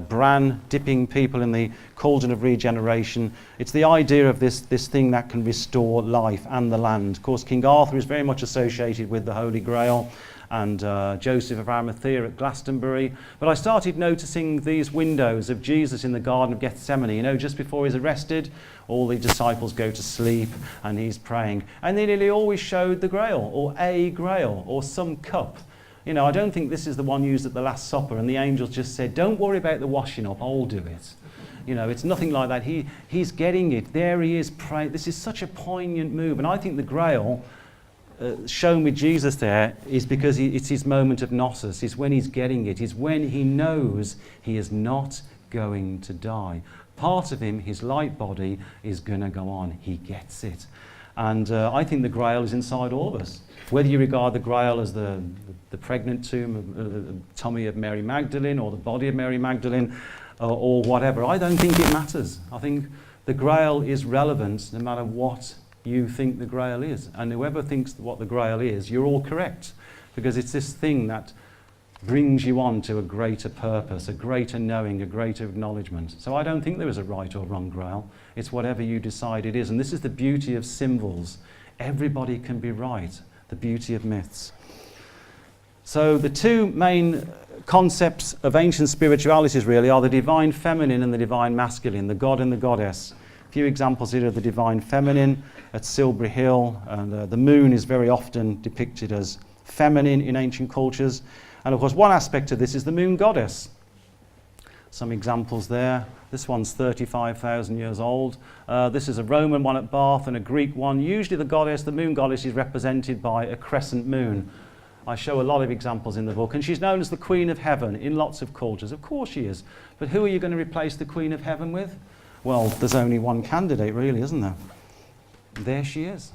Bran dipping people in the cauldron of regeneration. It's the idea of this thing that can restore life and the land. Of course, King Arthur is very much associated with the Holy Grail, and Joseph of Arimathea at Glastonbury. But I started noticing these windows of Jesus in the Garden of Gethsemane. You know, just before he's arrested, all the disciples go to sleep and he's praying. And they nearly always showed the Grail, or a Grail, or some cup. You know, I don't think this is the one used at the Last Supper, and the angels just said, don't worry about the washing up, I'll do it. You know, it's nothing like that. He's getting it. There he is praying. This is such a poignant move. And I think the Grail, shown with Jesus there, is because it's his moment of gnosis. It's when he's getting it. It's when he knows he is not going to die. Part of him, his light body, is going to go on. He gets it. And I think the Grail is inside all of us. Whether you regard the Grail as the pregnant tummy of Mary Magdalene, or the body of Mary Magdalene, or whatever, I don't think it matters. I think the Grail is relevant no matter what you think the Grail is. And whoever thinks what the Grail is, you're all correct. Because it's this thing that brings you on to a greater purpose, a greater knowing, a greater acknowledgement. So I don't think there is a right or wrong Grail. It's whatever you decide it is. And this is the beauty of symbols. Everybody can be right. The beauty of myths. So the two main concepts of ancient spiritualities really are the divine feminine and the divine masculine, the god and the goddess. A few examples here of the divine feminine at Silbury Hill, and the moon is very often depicted as feminine in ancient cultures. And of course one aspect of this is the moon goddess. Some examples there. This one's 35,000 years old. This is a Roman one at Bath and a Greek one. Usually the goddess, the moon goddess, is represented by a crescent moon. I show a lot of examples in the book, and she's known as the Queen of Heaven in lots of cultures. Of course she is. But who are you going to replace the Queen of Heaven with? Well, there's only one candidate really, isn't there? There she is.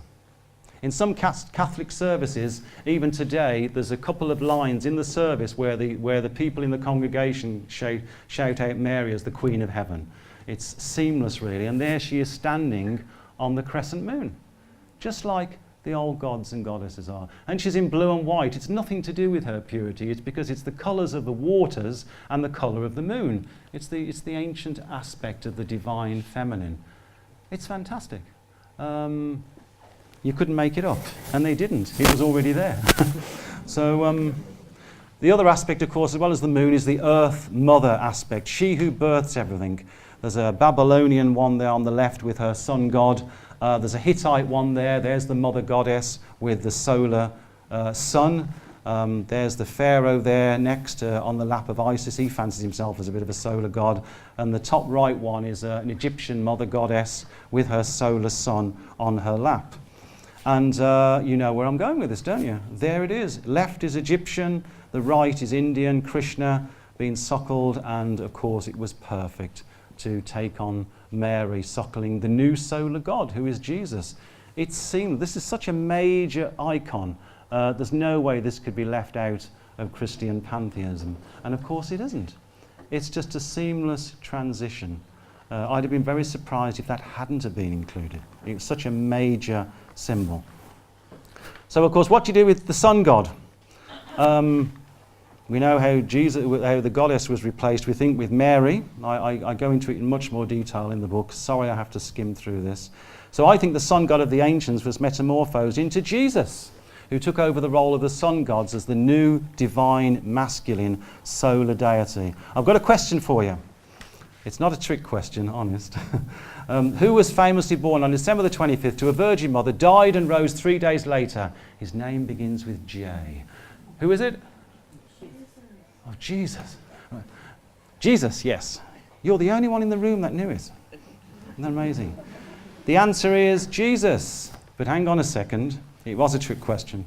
In some Catholic services, even today, there's a couple of lines in the service where the people in the congregation shout out Mary as the Queen of Heaven. It's seamless, really. And there she is standing on the crescent moon, just like the old gods and goddesses are. And she's in blue and white. It's nothing to do with her purity. It's because it's the colours of the waters and the colour of the moon. It's the ancient aspect of the divine feminine. It's fantastic. You couldn't make it up, and they didn't. It was already there. So the other aspect, of course, as well as the moon, is the earth mother aspect, she who births everything. There's a Babylonian one there on the left with her sun god. There's a Hittite one there. There's the mother goddess with the solar sun. There's the pharaoh there next on the lap of Isis. He fancies himself as a bit of a solar god. And the top right one is an Egyptian mother goddess with her solar sun on her lap. And you know where I'm going with this, don't you? There it is. Left is Egyptian, the right is Indian, Krishna being suckled, and of course it was perfect to take on Mary suckling the new solar God, who is Jesus. It seemed, this is such a major icon. There's no way this could be left out of Christian pantheism. And of course it isn't. It's just a seamless transition. I'd have been very surprised if that hadn't have been included. It's such a major symbol. So of course, what do you do with the sun god? We know how the goddess was replaced, we think, with Mary. I go into it in much more detail in the book. Sorry, I have to skim through this. So I think the sun god of the ancients was metamorphosed into Jesus, who took over the role of the sun gods as the new divine masculine solar deity. I've got a question for you. It's not a trick question, honest. Who was famously born on December the 25th to a virgin mother, died and rose 3 days later? His name begins with J. Who is it? Oh, Jesus. Jesus, yes. You're the only one in the room that knew it. Isn't that amazing? The answer is Jesus. But hang on a second. It was a trick question.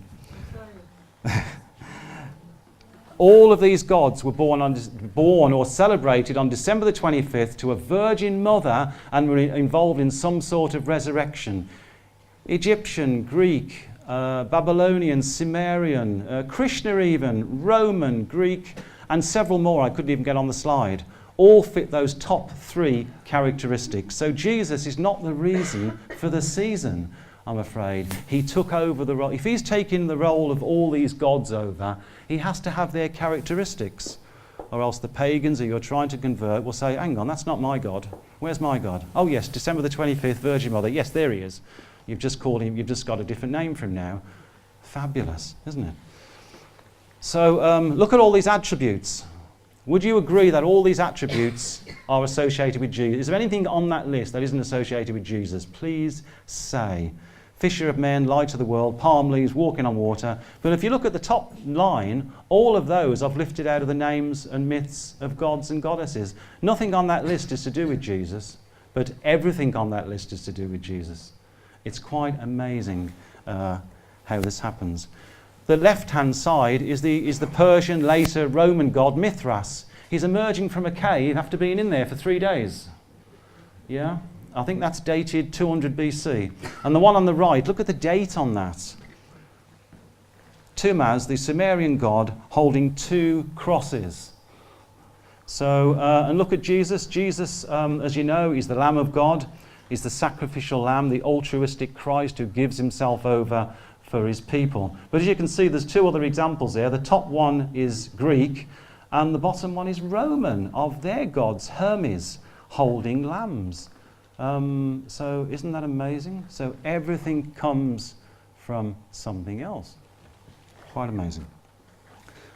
All of these gods were born or celebrated on December the 25th to a virgin mother and were involved in some sort of resurrection. Egyptian, Greek, Babylonian, Sumerian, Krishna even, Roman, Greek, and several more I couldn't even get on the slide. All fit those top 3 characteristics. So Jesus is not the reason for the season, I'm afraid. He took over the role. If he's taking the role of all these gods over, he has to have their characteristics. Or else the pagans who you're trying to convert will say, hang on, that's not my God. Where's my God? Oh yes, December the 25th, Virgin Mother. Yes, there he is. You've just called him, you've just got a different name for him now. Fabulous, isn't it? So look at all these attributes. Would you agree that all these attributes are associated with Jesus? Is there anything on that list that isn't associated with Jesus? Please say. Fisher of men, light of the world, palm leaves, walking on water. But if you look at the top line, all of those I've lifted out of the names and myths of gods and goddesses. Nothing on that list is to do with Jesus, but everything on that list is to do with Jesus. It's quite amazing how this happens. The left-hand side is the Persian, later Roman god Mithras. He's emerging from a cave after being in there for 3 days. Yeah? I think that's dated 200 BC. And the one on the right, look at the date on that. Tumaz, the Sumerian god, holding 2 crosses. So, and look at Jesus. Jesus, as you know, is the Lamb of God. He's the sacrificial lamb, the altruistic Christ who gives himself over for his people. But as you can see, there's 2 other examples there. The top one is Greek, and the bottom one is Roman, of their gods, Hermes, holding lambs. So isn't that amazing? So everything comes from something else. Quite amazing.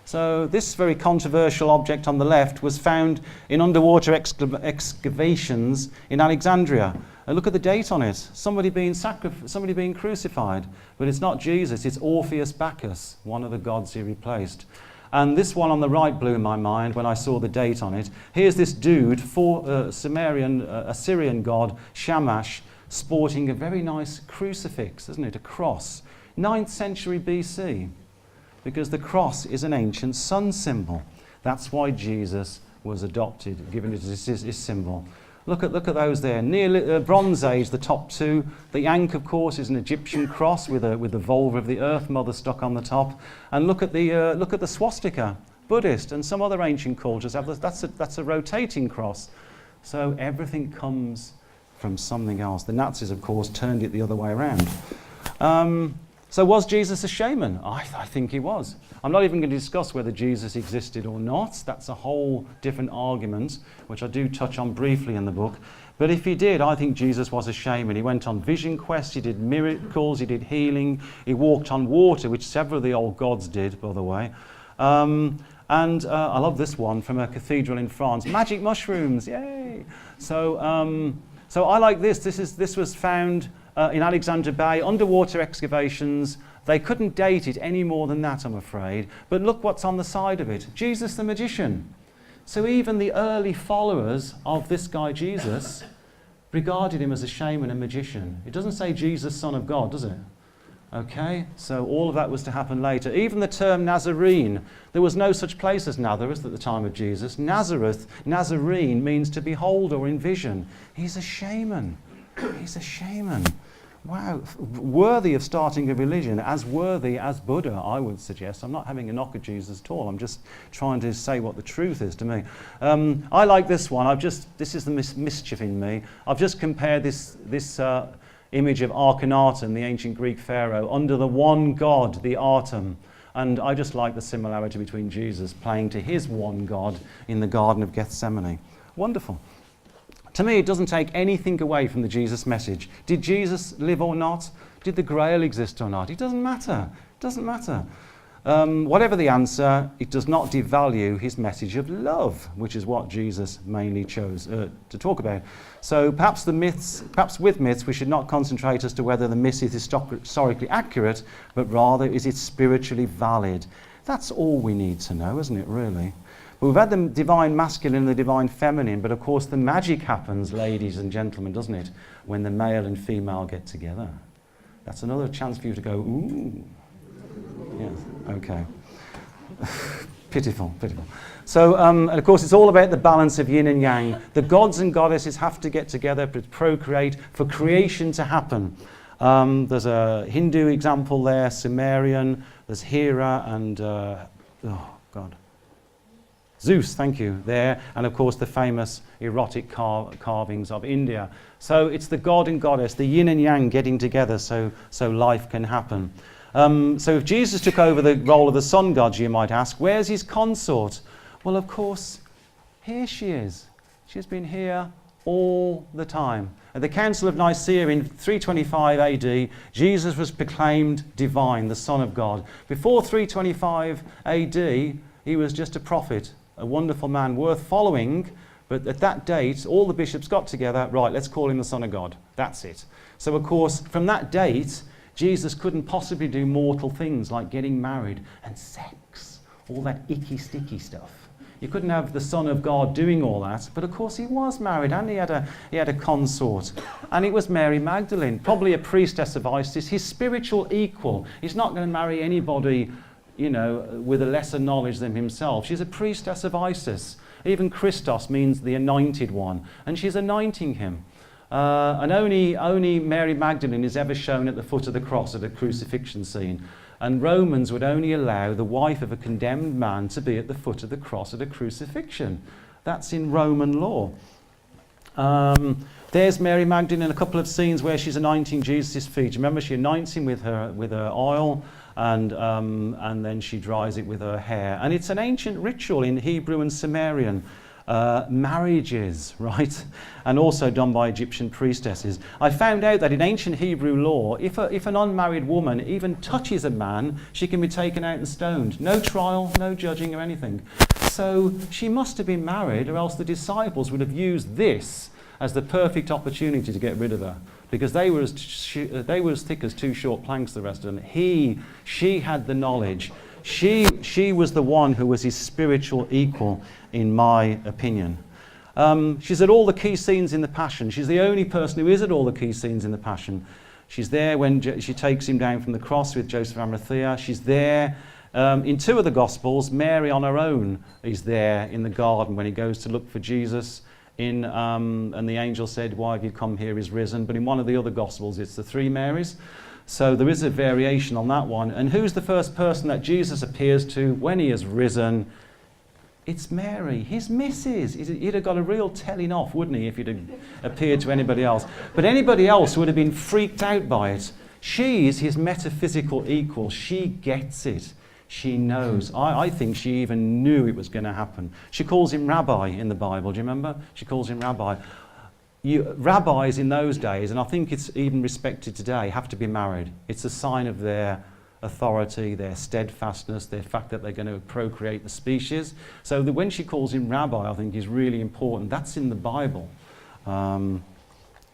So this very controversial object on the left was found in underwater excavations in Alexandria. And look at the date on it. Somebody being crucified. But it's not Jesus, it's Orpheus Bacchus, one of the gods he replaced. And this one on the right blew my mind when I saw the date on it. Here's this dude, Assyrian god, Shamash, sporting a very nice crucifix, isn't it? A cross. 9th century BC. Because the cross is an ancient sun symbol. That's why Jesus was adopted, given it as his symbol. Look at those there. Near Bronze Age, the top 2. The Ankh, of course, is an Egyptian cross with the vulva of the Earth Mother stuck on the top. And look at the swastika. Buddhist and some other ancient cultures have that's a rotating cross. So everything comes from something else. The Nazis, of course, turned it the other way around. So was Jesus a shaman? I think he was. I'm not even going to discuss whether Jesus existed or not. That's a whole different argument, which I do touch on briefly in the book. But if he did, I think Jesus was a shaman. He went on vision quests, he did miracles, he did healing, he walked on water, which several of the old gods did, by the way. And I love this one from a cathedral in France. Magic mushrooms, yay! So I like this. This was found in Alexandria Bay, underwater excavations. They couldn't date it any more than that, I'm afraid. But look what's on the side of it. Jesus the magician. So even the early followers of this guy Jesus regarded him as a shaman and magician. It doesn't say Jesus, son of God, does it? Okay, so all of that was to happen later. Even the term Nazarene, there was no such place as Nazareth at the time of Jesus. Nazareth, Nazarene, means to behold or envision. He's a shaman. He's a shaman. Wow, worthy of starting a religion, as worthy as Buddha, I would suggest. I'm not having a knock at Jesus at all. I'm just trying to say what the truth is to me. I like this one. This is the mischief in me. I've just compared this image of Akhenaten, the ancient Greek pharaoh, under the one God, the Artem. And I just like the similarity between Jesus playing to his one God in the Garden of Gethsemane. Wonderful. To me, it doesn't take anything away from the Jesus message. Did Jesus live or not? Did the Grail exist or not? It doesn't matter. It doesn't matter. Whatever the answer, it does not devalue his message of love, which is what Jesus mainly chose to talk about. So perhaps with myths, we should not concentrate as to whether the myth is historically accurate, but rather is it spiritually valid. That's all we need to know, isn't it, really? But we've had the divine masculine and the divine feminine, but of course the magic happens, ladies and gentlemen, doesn't it, when the male and female get together. That's another chance for you to go, ooh. Yes, okay. Pitiful, pitiful. So, and of course, it's all about the balance of yin and yang. The gods and goddesses have to get together to procreate, for creation to happen. There's a Hindu example there, Sumerian. There's Hera and, Zeus, thank you, there. And of course, the famous erotic carvings of India. So it's the god and goddess, the yin and yang getting together so life can happen. So if Jesus took over the role of the sun god, you might ask, where's his consort? Well, of course, here she is. She's been here all the time. At the Council of Nicaea in 325 AD, Jesus was proclaimed divine, the Son of God. Before 325 AD, he was just a prophet, a wonderful man worth following, but at that date, all the bishops got together, right, let's call him the Son of God. That's it. So, of course, from that date, Jesus couldn't possibly do mortal things like getting married and sex, all that icky, sticky stuff. You couldn't have the Son of God doing all that, but of course he was married and he had a consort, and it was Mary Magdalene, probably a priestess of Isis, his spiritual equal. He's not going to marry anybody, you know, with a lesser knowledge than himself. She's a priestess of Isis. Even Christos means the anointed one, and she's anointing him. And only Mary Magdalene is ever shown at the foot of the cross at a crucifixion scene. And Romans would only allow the wife of a condemned man to be at the foot of the cross at a crucifixion. That's in Roman law. There's Mary Magdalene in a couple of scenes where she's anointing Jesus' feet. Remember, she anoints him with her oil, and then she dries it with her hair. And it's an ancient ritual in Hebrew and Sumerian. Marriages, right? And also done by Egyptian priestesses. I found out that in ancient Hebrew law, if an unmarried woman even touches a man, she can be taken out and stoned. No trial, no judging or anything. So she must have been married, or else the disciples would have used this as the perfect opportunity to get rid of her, because they were as thick as two short planks, the rest of them. She had the knowledge. She was the one who was his spiritual equal, in my opinion. She's at all the key scenes in the Passion. She's the only person who is at all the key scenes in the Passion. She's there when she takes him down from the cross with Joseph of Arimathea. She's there in two of the Gospels. Mary on her own is there in the garden when he goes to look for Jesus. And the angel said, "Why have you come here? He's risen." But in one of the other Gospels, it's the three Marys. So there is a variation on that one. And who's the first person that Jesus appears to when he has risen? It's Mary, his missus. He'd have got a real telling off, wouldn't he, if he'd have appeared to anybody else. But anybody else would have been freaked out by it. She's his metaphysical equal. She gets it. She knows. I think she even knew it was going to happen. She calls him Rabbi in the Bible. Do you remember? She calls him Rabbi. Rabbis in those days, and I think it's even respected today, have to be married. It's a sign of their authority, their steadfastness, their fact that they're going to procreate the species. So when she calls him Rabbi, I think is really important. That's in the Bible.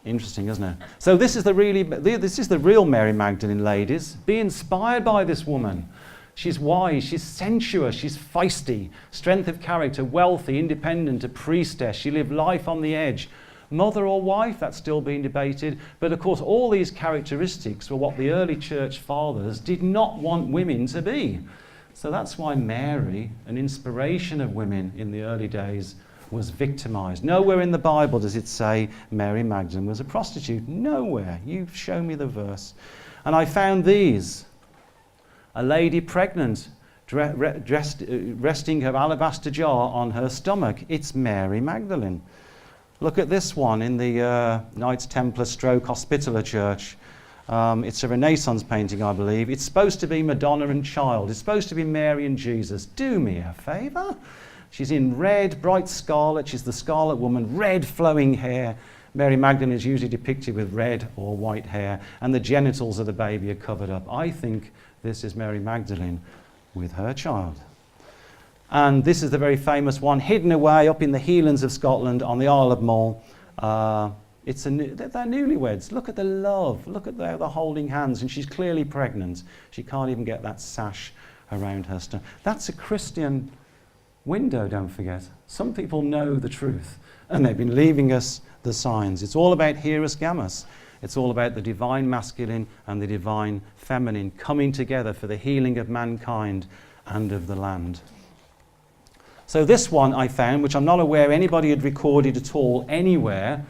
Interesting, isn't it? So this is the real Mary Magdalene, ladies. Be inspired by this woman. She's wise, she's sensuous, she's feisty, strength of character, wealthy, independent, a priestess. She lived life on the edge. Mother or wife, that's still being debated. But of course, all these characteristics were what the early church fathers did not want women to be. So that's why Mary, an inspiration of women in the early days, was victimized. Nowhere in the Bible does it say Mary Magdalene was a prostitute. Nowhere. You've shown me the verse. And I found these. A lady pregnant, resting her alabaster jar on her stomach. It's Mary Magdalene. Look at this one in the Knights Templar / Hospitaller Church. It's a Renaissance painting, I believe. It's supposed to be Madonna and Child. It's supposed to be Mary and Jesus. Do me a favour. She's in red, bright scarlet. She's the Scarlet Woman, red flowing hair. Mary Magdalene is usually depicted with red or white hair, and the genitals of the baby are covered up. I think this is Mary Magdalene with her child. And this is the very famous one, hidden away up in the Highlands of Scotland on the Isle of Mull. They're newlyweds. Look at the love. Look at they're holding hands, and she's clearly pregnant. She can't even get that sash around her stomach. That's a Christian window, don't forget. Some people know the truth, and they've been leaving us the signs. It's all about Hieros Gammas. It's all about the divine masculine and the divine feminine coming together for the healing of mankind and of the land. So this one I found, which I'm not aware anybody had recorded at all anywhere,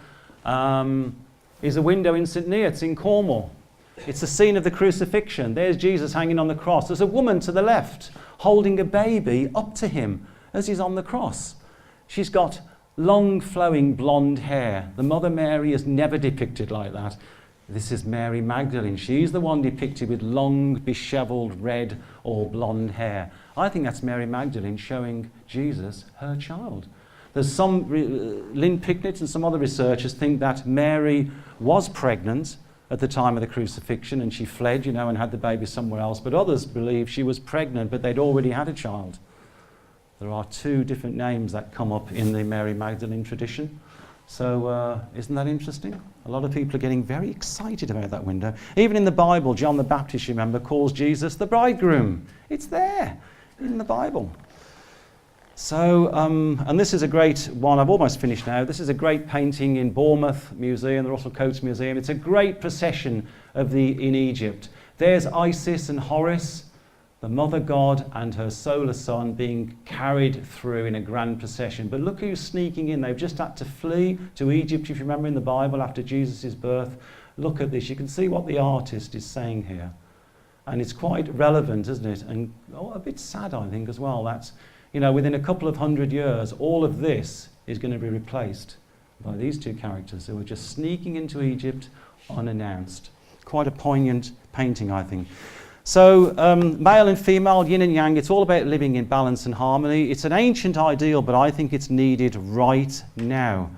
is a window in St. Neots in Cornwall. It's the scene of the crucifixion. There's Jesus hanging on the cross. There's a woman to the left holding a baby up to him as he's on the cross. She's got long flowing blonde hair. The Mother Mary is never depicted like that. This is Mary Magdalene. She's the one depicted with long, dishevelled red or blonde hair. I think that's Mary Magdalene showing Jesus her child. There's some, Lynn Picknett and some other researchers think that Mary was pregnant at the time of the crucifixion and she fled, and had the baby somewhere else. But others believe she was pregnant, but they'd already had a child. There are two different names that come up in the Mary Magdalene tradition. So isn't that interesting? A lot of people are getting very excited about that window. Even in the Bible, John the Baptist, remember, calls Jesus the bridegroom. It's there in the Bible. So, and this is a great one. I've almost finished now. This is a great painting in Bournemouth Museum, the Russell Coates Museum. It's a great procession in Egypt. There's Isis and Horus, the mother god and her solar son being carried through in a grand procession. But look who's sneaking in. They've just had to flee to Egypt, if you remember in the Bible, after Jesus' birth. Look at this. You can see what the artist is saying here. And it's quite relevant, isn't it? And a bit sad, I think, as well. That's, within a couple of 100 years, all of this is going to be replaced by these two characters who are just sneaking into Egypt unannounced. Quite a poignant painting, I think. So, male and female, yin and yang, it's all about living in balance and harmony. It's an ancient ideal, but I think it's needed right now.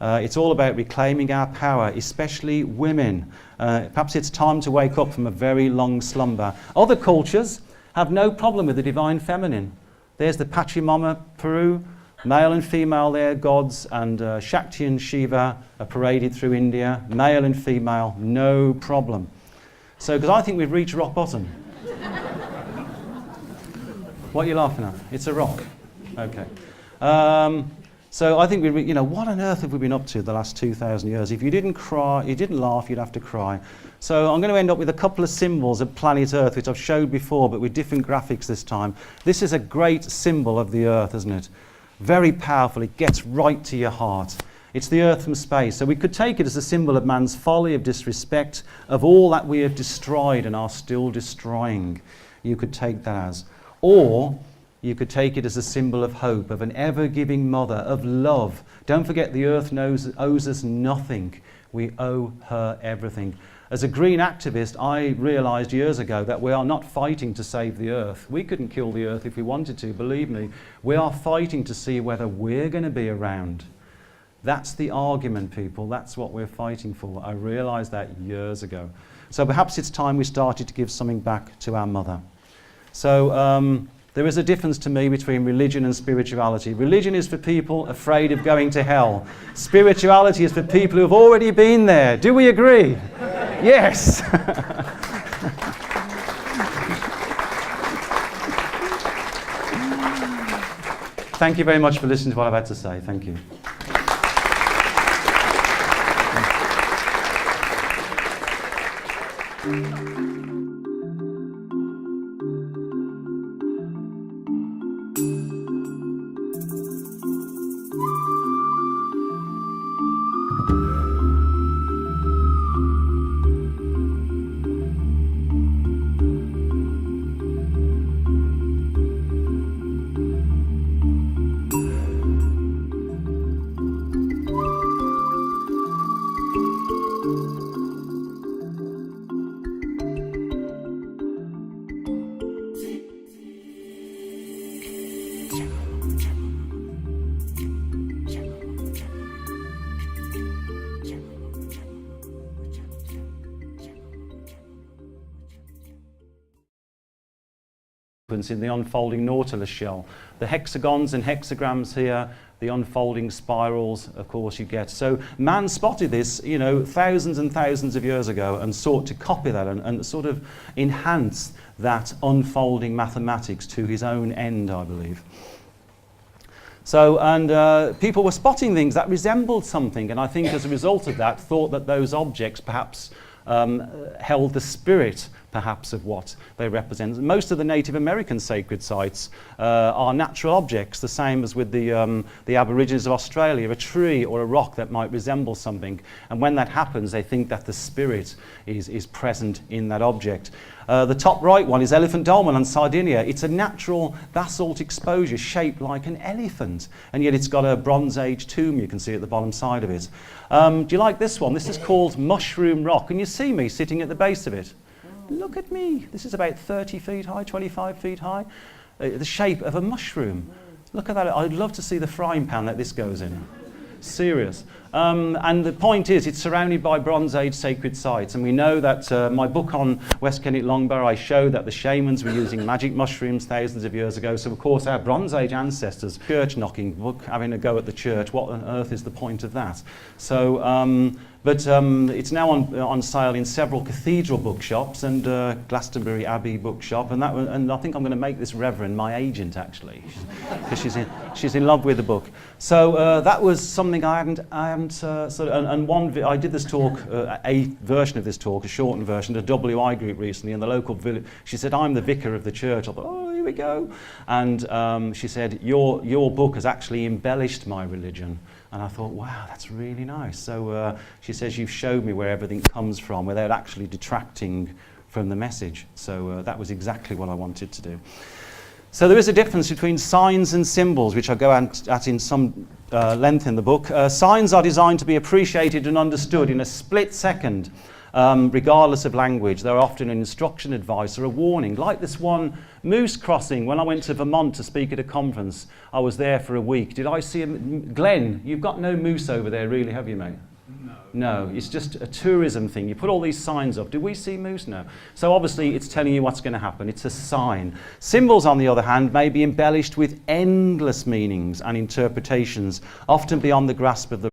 It's all about reclaiming our power, especially women. Perhaps it's time to wake up from a very long slumber. Other cultures have no problem with the divine feminine. There's the Pachamama, Peru, male and female there, gods, and Shakti and Shiva are paraded through India. Male and female, no problem. So, because I think we've reached rock bottom. What are you laughing at? It's a rock. Okay. So I think what on earth have we been up to the last 2,000 years? If you didn't cry, you didn't laugh, you'd have to cry. So I'm going to end up with a couple of symbols of planet Earth, which I've showed before, but with different graphics this time. This is a great symbol of the Earth, isn't it? Very powerful. It gets right to your heart. It's the Earth from space. So we could take it as a symbol of man's folly, of disrespect, of all that we have destroyed and are still destroying. You could take that as. Or you could take it as a symbol of hope, of an ever-giving mother, of love. Don't forget the Earth owes us nothing. We owe her everything. As a green activist, I realised years ago that we are not fighting to save the Earth. We couldn't kill the Earth if we wanted to, believe me. We are fighting to see whether we're going to be around. That's the argument, people. That's what we're fighting for. I realised that years ago. So perhaps it's time we started to give something back to our mother. So there is a difference to me between religion and spirituality. Religion is for people afraid of going to hell. Spirituality is for people who have already been there. Do we agree? Yes. Thank you very much for listening to what I've had to say. Thank you. In the unfolding nautilus shell. The hexagons and hexagrams here, the unfolding spirals, of course, you get. So man spotted this, you know, thousands and thousands of years ago and sought to copy that and sort of enhance that unfolding mathematics to his own end, I believe. So, and people were spotting things that resembled something, and I think as a result of that, thought that those objects perhaps held the spirit perhaps of what they represent. Most of the Native American sacred sites are natural objects, the same as with the Aborigines of Australia, a tree or a rock that might resemble something. And when that happens, they think that the spirit is present in that object. The top right one is Elephant Dolmen on Sardinia. It's a natural basalt exposure shaped like an elephant, and yet it's got a Bronze Age tomb you can see at the bottom side of it. Do you like this one? This is called Mushroom Rock, and you see me sitting at the base of it. Look at me. This is about 30 feet high, 25 feet high. The shape of a mushroom. Look at that. I'd love to see the frying pan that this goes in. Serious. And the point is, it's surrounded by Bronze Age sacred sites. And we know that my book on West Kennet Longbarrow, I show that the shamans were using magic mushrooms thousands of years ago. So, of course, our Bronze Age ancestors, church knocking book, having a go at the church. What on earth is the point of that? So, it's now on sale in several cathedral bookshops and Glastonbury Abbey bookshop, and I think I'm going to make this reverend my agent actually, because she's in love with the book. So that was something I hadn't I did this talk, a version of this talk, a shortened version, at a WI group recently in the local village. She said, "I'm the vicar of the church." I thought, oh, here we go, and she said, "Your book has actually embellished my religion." And I thought, wow, that's really nice. So she says, you've showed me where everything comes from without actually detracting from the message. So that was exactly what I wanted to do. So there is a difference between signs and symbols, which I go at in some length in the book. Signs are designed to be appreciated and understood in a split second, regardless of language. They're often an instruction, advice, or a warning. Like this one, moose crossing. When I went to Vermont to speak at a conference, I was there for a week. Did I see a... Glenn, you've got no moose over there, really, have you, mate? No, it's just a tourism thing. You put all these signs up. Do we see moose? No. So obviously it's telling you what's going to happen. It's a sign. Symbols, on the other hand, may be embellished with endless meanings and interpretations, often beyond the grasp of the...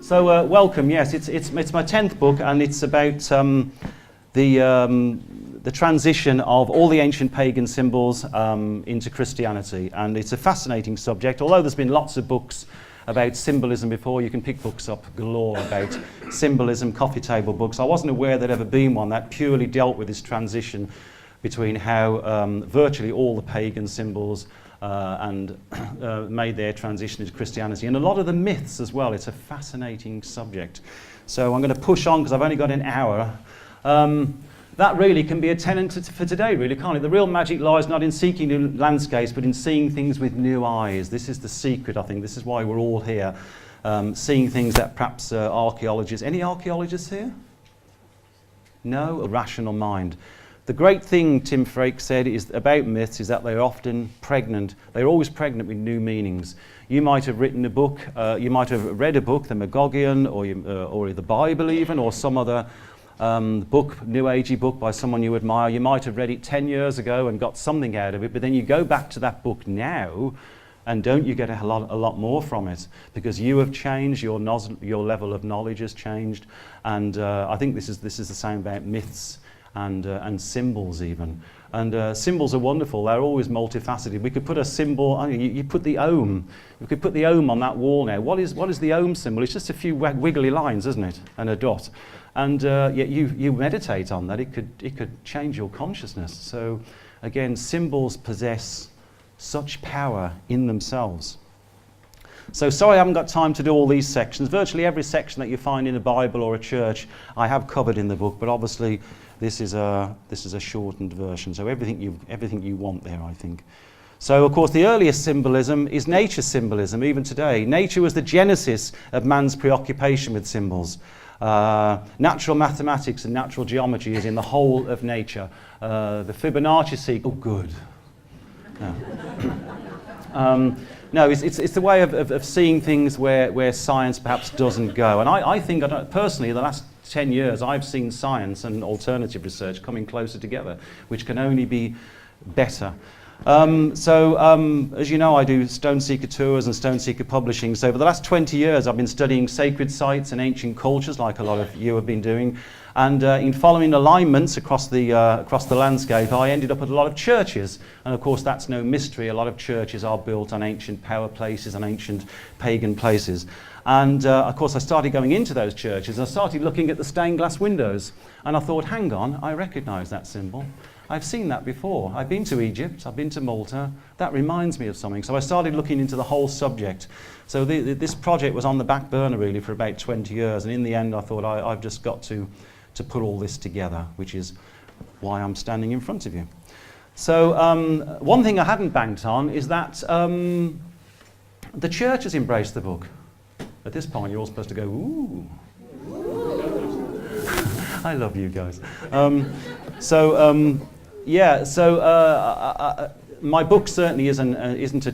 So welcome. Yes, it's my 10th book, and it's about the transition of all the ancient pagan symbols into Christianity, and it's a fascinating subject. Although there's been lots of books about symbolism before, you can pick books up galore about symbolism, coffee table books. I wasn't aware there'd ever been one that purely dealt with this transition between how virtually all the pagan symbols made their transition into Christianity, and a lot of the myths as well. It's a fascinating subject. So I'm going to push on because I've only got an hour. That really can be a tenet for today, really, can't it? The real magic lies not in seeking new landscapes, but in seeing things with new eyes. This is the secret, I think. This is why we're all here, seeing things that perhaps archaeologists... Any archaeologists here? No? A rational mind. The great thing, Tim Frake said, is about myths is that they're often pregnant. They're always pregnant with new meanings. You might have written a book, you might have read a book, the Magogian, or the Bible even, or some other book, New Agey book by someone you admire. You might have read it 10 years ago and got something out of it, but then you go back to that book now, and don't you get a lot more from it, because you have changed, your level of knowledge has changed, and I think this is the same about myths and symbols even. And symbols are wonderful. They're always multifaceted. We could put a symbol. You put the ohm. We could put the ohm on that wall now. What is the ohm symbol? It's just a few wiggly lines, isn't it, and a dot. And yet you meditate on that. It could change your consciousness. So again, symbols possess such power in themselves. So sorry I haven't got time to do all these sections. Virtually every section that you find in a Bible or a church I have covered in the book, but obviously this is a shortened version. So everything you want there, I think. So of course the earliest symbolism is nature symbolism, even today. Nature was the genesis of man's preoccupation with symbols. Natural mathematics and natural geometry is in the whole of nature. The Fibonacci sequence, oh good. No. No, it's the way of seeing things where science perhaps doesn't go. And I think, personally, the last 10 years, I've seen science and alternative research coming closer together, which can only be better. As you know, I do Stone Seeker tours and Stone Seeker publishing. So for the last 20 years, I've been studying sacred sites and ancient cultures, like a lot of you have been doing. And in following alignments across the landscape, I ended up at a lot of churches. And of course, that's no mystery. A lot of churches are built on ancient power places and ancient pagan places. And of course, I started going into those churches. I started looking at the stained glass windows. And I thought, hang on, I recognize that symbol. I've seen that before. I've been to Egypt, I've been to Malta. That reminds me of something. So I started looking into the whole subject. So this project was on the back burner really for about 20 years. And in the end, I thought I've just got to put all this together, which is why I'm standing in front of you. So one thing I hadn't banked on is that the church has embraced the book. At this point, you're all supposed to go, ooh. I love you guys. My book certainly isn't a